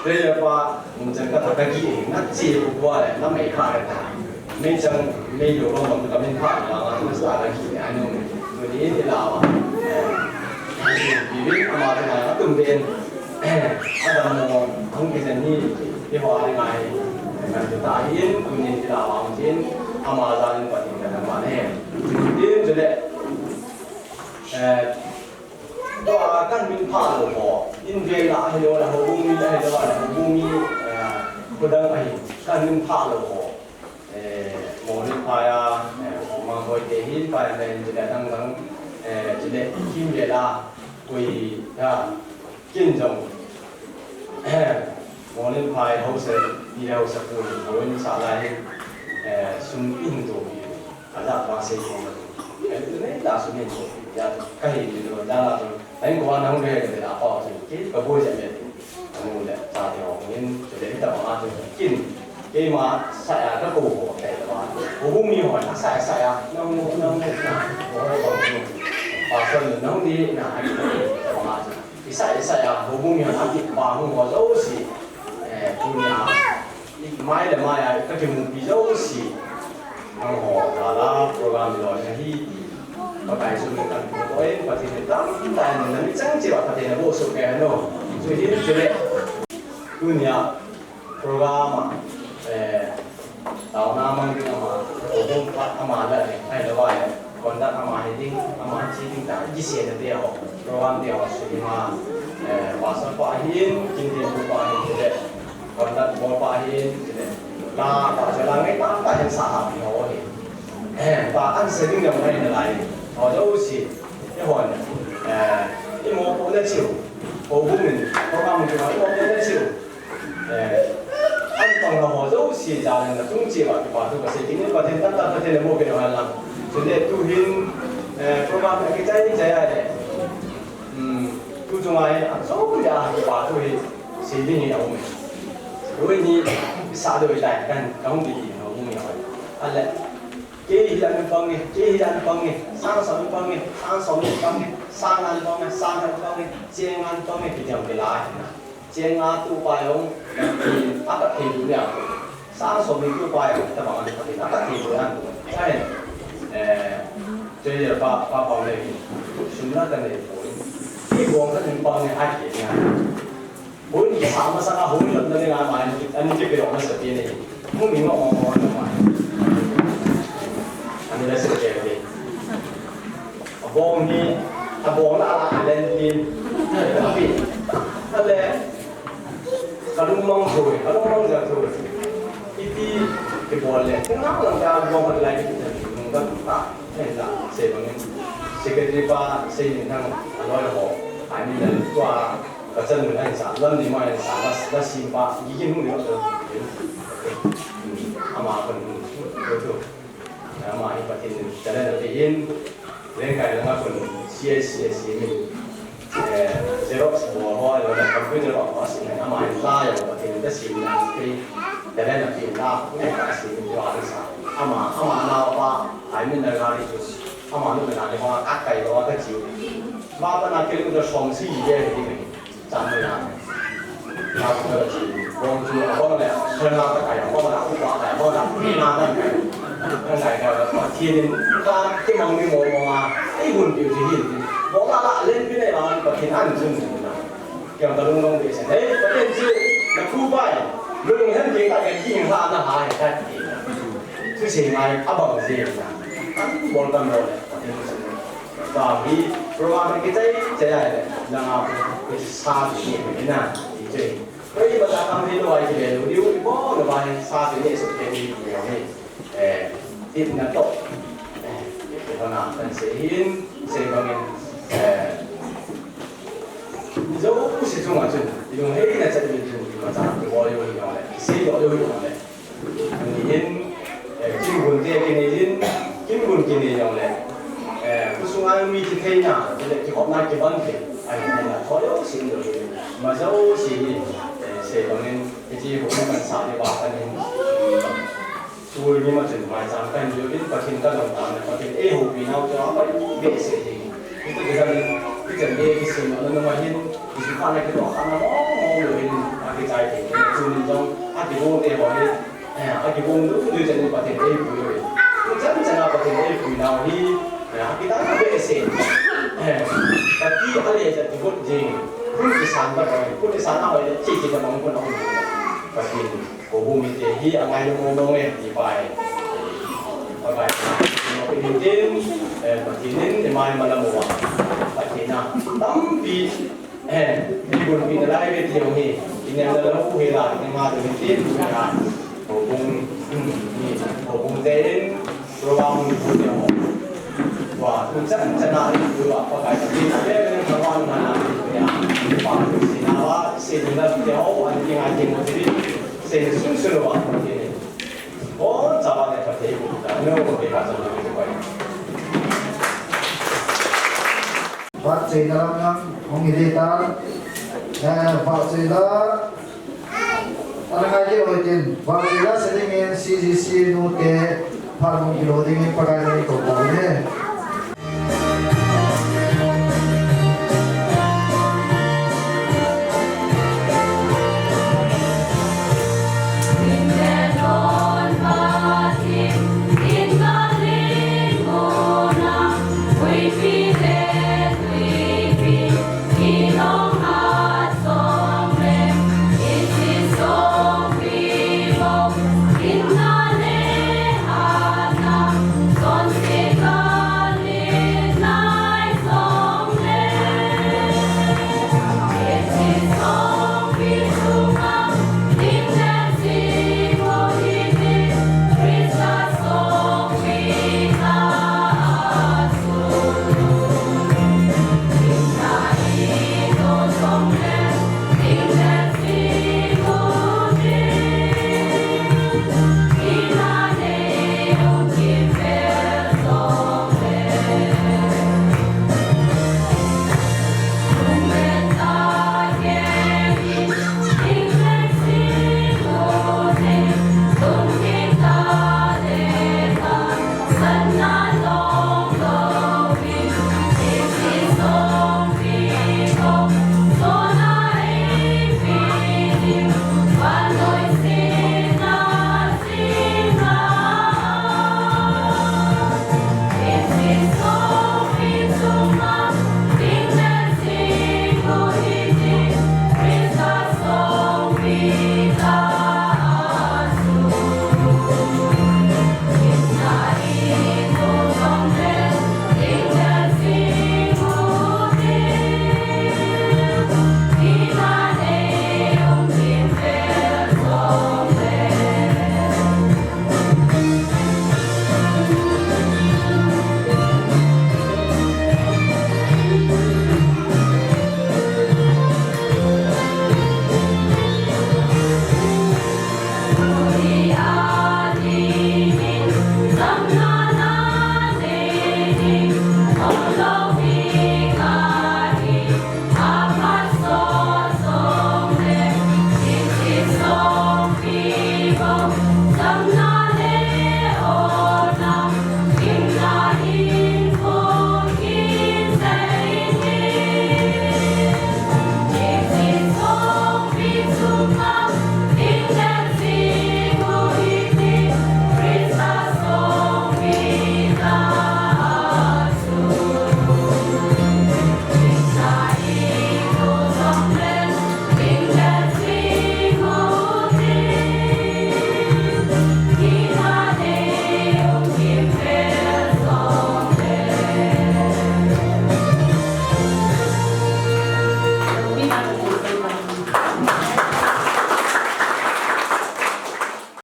[SPEAKER 2] เรียกว่ามันจะกระทำกี่นัดจีบกูอะไรนั่นไม่ขาดเลยไม่จังไม่อยู่รวมกับกับไม่ขาดแล้วมันสาระกี่อันนู้นวันนี้ที่เราชีวิตมาเป็นไงก็ตื่นเต้นอาจารย์มองทั้งกิจนี้ที่ว่าอะไรมันจะตายยินคุณยินที่เราวางยินอามาจารย์ปฏิบัติธรรมเนี่ยยินจะได้ตัวกันเป็นผ่านหลวงพ่อยินเวลาให้เราเราบุญมีให้เราเราบุญมีคนดังไปกันเป็นผ่านหลวงพ่อโมนิพายมาคอยเตหินไปอะไรจะได้ทั้งจะได้กินเวลาคุยกินจงโมนิพายเขาเสร็จที่เราสักคนคนสาลายสุ่มอินตัวอาจจะบางสิ่งของมันนี่ด่าสุ่มอินตัวอย่าใครอยู่ตัวด่าตัวแต่ก่อนน้องเรียนจะด่าพ่อสิคิดก็พูดจะเป็นนู่นแหละตาเดียวงั้นจะได้แต่ว่าจะกินเกี่ยมาใส่ก็โกหกแต่ว่าผมมีหอยใส่น้องโอ้ยบอกปากคนน้องดีนะแต่ว่าใส่ผมมีหอยที่บางหัวโจ้สิคุณยาไม่เลยไม่ก็จะมุ่งไปโจ้สิน้องหัวแต่ละโปรแกรมเราเนี่ยที่ประกาศสุดกันโอ้ยปฏิเสธตั้งแต่นั้นจังจีว่าปฏิเสธโบสุแกนโน่สุดที่จะได้คุณยาโปรแกรมเราหน้ามันก็มาผมพัฒนาได้ให้ระบายก่อนด้านอามาให้ดิ้งอามาชี้ดิ้งแต่ยี่สิบเดียวโปรแกรมเดียวสุดมาภาษาปาหินกินเดียวปาหินจะได้ก่อนด้านบัวปาหินจะได้ลาภาษาลาไม่ต่างกันยังสาหัสอยู่เลยปาอันเสด็จยังไม่ได้เราจะอุสิที่หัวที่โมโหได้ชิวโอ้บุ้งโปรแกรมที่ว่าโมโหได้ชิวอันตรงเราหัวเราสีจานนั้นต้องจีบที่ว่าทุกคนสิ่งนี้ประเทศต่างๆประเทศโมเป็นอะไรล่ะส่วนเด็กทุหินโปรแกรมที่ใจนี่ใจอะไรทุกจังหวะสองอย่างที่ว่าทุหินสิ่งนี้เอาไหมด้วยนี่สาธุใจกันเขาไม่ดีเขาไม่เอาอะไรกิ chế dân con nghe chế dân con nghe sang sống con nghe sang sống con nghe sang ăn con nghe sang ăn con nghe chế ăn con nghe thì chẳng bị lại chế ăn tu bài ông thì áp đặt thì đúng nào sang sống mình tu bài ông ta bảo anh thì áp đặt thì đúng anhใช่chế giờ ba bảo này chúng nó cái nàyที่วงก็ถึงปองเนี่ยอาเขียนงานบุญที่ถามมาสักหุ่นหลุดในงานมาอันนี้จะไปออกมาสักปีนี้มุ่งมิ่งว่าออกมาหน่อยอันนี้ได้สักเดือนเดียววงนี้ถ้าวงละอะไรเล่นทีมปีนั่นแหละกระดุมมองถอยกระดุมมองจะถอยที่ที่บอลเลยถึงน้ำหลังจากวงอะไรที่จะมึงก็ตัดเห็นละเสียบางอย่างsecretary pa sa inyo ng ano ko ay nila kwa kasi nung ay sa alam di mo ay sa na simpa gigin mo yun ama ko ito ama ipatin dala na tiin then kaya lang ako CSCS yun Xerox mo ho ay wala computer ako kasi ama ay layo patin na sim na dala na tiin na kasi yung sa ama na pa ay min na gari 아마 누구나 내가 가까이 와가 지우 마바나 길고 somsi 이게 되게 잠들나 나도 그렇지 공주 어머네 설마 가까이 어머나 우와 어머나 피나는 그러니까 thiên cái mong đi mồ mà cái buồn biểu thì hiện bỏ ra lại lên cái này là có thiên ăn dừng kiểu ta luôn luôn bị sẽ thấy có tên chưa là khu bay luôn hết cái cái gì ra nó hại cái thứ gì này áp bằng gì ăn bồn cầm rồi và vì program cái thế này là cái xa thì như thế nào thì chơi bây giờ ta làm thế rồi thì để điều có được bài xa thì để sự kiện gì nhiều này tiếp nhận tốt để con nào cần sẽ hiến sẽ bằng dấu sử dụng ở trên dùng hết là sẽ bị dùng mà giá thì bao nhiêu nhiều này xây bao nhiêu nhiều này hiến kim nguồn kia cái này hiến kim nguồn kia này nhiều này cái số anh mi thì thấy nào thì cái hộp này cái vấn đề anh là khó dấu xin được mà dấu thì sẽ bằng cái gì cũng không cần sao để bảo anh tôi nhưng mà chỉ ngoài sáng cái nhiều cái phát hiện các đồng tiền phát hiện ế hộp vì nào cho nó vệ sinh thì cái cái cái cái sự mà nó ngoài hiện thì chúng ta này cái đó khá là mong rồi cái trái thì cái chung trong cái vùng này họ đi cái vùng đó đưa cho nên phát hiện ế hộp rồi chắc chắn là phát hiện ế hộp nào đi cái đó nó vệ sinh cái kia cái này thì có gì cũng chỉ sản vật rồi cũng chỉ sản nào đấy chỉ là mong con ông phát hiện của vùng miền tây hi ở ngay trong nông nghiệp thì phải cái điều tiên và thì nên thì mai mà làm mùa phải thì nào tắm vì thì buồn vì là lại về thiểu thì nên là nó cũng là nhưng mà từ miền tiên là của vùng tây đến rồi vào vùng thiểu và cũng chắc là từ đó có cái gì đấy là ngon mà và thì nào sẽ là thiểu anh đi ngay trên một cái sẽ xuống sửa vào thì có 잡아 내가 되고 그다음에 거기 가서 이렇게 거예요.
[SPEAKER 6] 박제라면 공이되다 박제라 알아가게 어딘 박제라 세딩인 CGC 노테 8kg 등이 빠가는 것다네
[SPEAKER 10] Son se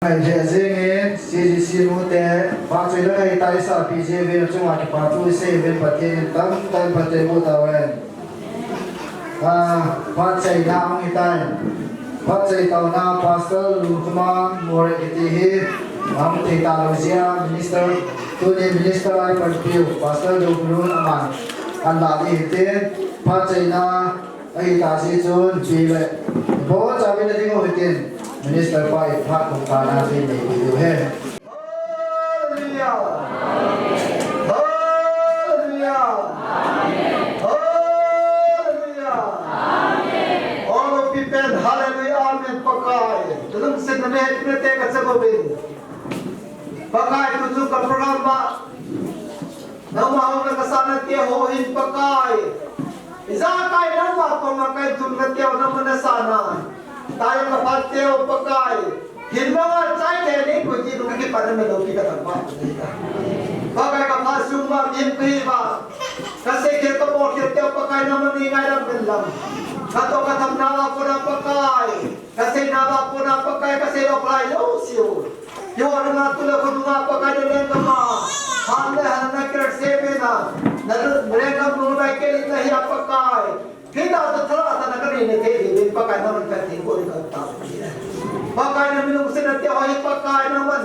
[SPEAKER 6] ngày rẻ dễ nghe CGC mô tệ và chơi là ngày tại sao PG về trong mặt phá chui xe về bát tiền tâm tâm bát tiền mô tàu em phát chạy nào người ta phát chạy tàu na pastor lukuma more kiti am thầy tàu Lucia minister tu ni minister ai phần phiêu pastor lukulu aman anh đã đi tiền phát chạy na ai ta si chun chi lệ bố cha bên đây ngồi tiền minister phải phát công khai na bên này điều hết Hallelujah Hallelujah Pipen hallelujah amen pakai dalam sebenarnya kita tak sebabin pakai tujuh ke program ba nama orang kesana dia Hou-Inn pakai izakai nama pemakai tujuh dia nama nasana tayo kapal dia pakai himbangan saya ni kunci tu kita pada melopi kata apa pakai kapal sumber himpiba kasih kita bawa kita pakai nama ni ngaram belam Kato katam nawa po na pakai, kasi nawa po na pakai, kasi apply lo siyo. Yung ano nga tulad ko mga pakai na lang kama, handa na kirsebe na, nalang muna kilit na hiya pakai. Kita ito talata na kanina kayo, din pakai naman pati ko rin ang tao. Pakai na minusin natin ako yung pakai naman,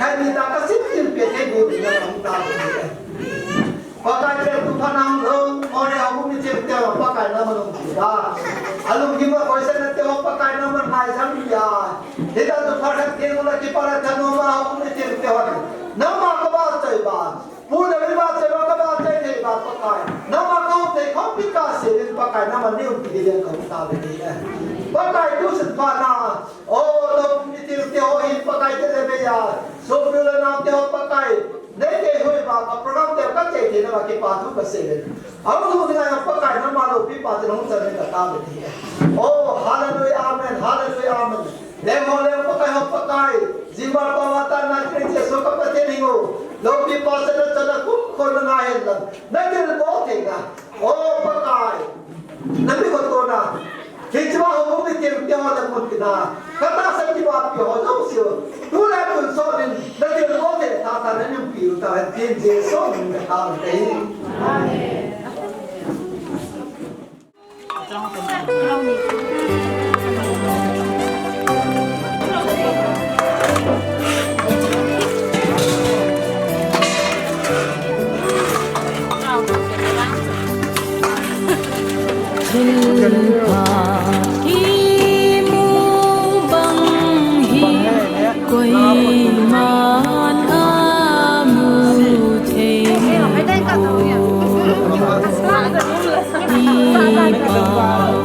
[SPEAKER 6] kaya nita kasi silpit kayo din ang tao. Pakai itu panang dong, orang aku mesti tahu pakai nama dong kita. Alum kita koisa nanti orang pakai nama naik sambil. Kita tu pakai kena lagi para nama aku mesti tahu. Nama kau baca iba, pun dari baca iba kau baca ini iba pakai. Nama kau tu komplikasi ini pakai nama ni untuk dia kau tahu dia. Pakai tu sepana, oh tu mesti tahu ini pakai tu lebih. Sebelum nanti orang pakai. Nete hui ba program te ka che the na ke pa thu ka se le aw thu na pa ka na ma lo pi pa te no sa ne ka ta le thi oh hallelujah amen hallelujah amen le mo le pa ka zimbar pa wata na tre che so ka pa te ni go lo pi pa se na chala kum ko na he la na ke bo the na oh pa ka na bi ko to na Kecuma hukum itu tiada orang mungkin. Kata saya tiba tiba orang sih. Tu lah pun soalnya nanti orang itu tata nanti piru tahu tiada soalnya tahu ini.
[SPEAKER 4] Hãy subscribe cho kênh Ghiền Mì Gõ để không bỏ lỡ những video hấp dẫn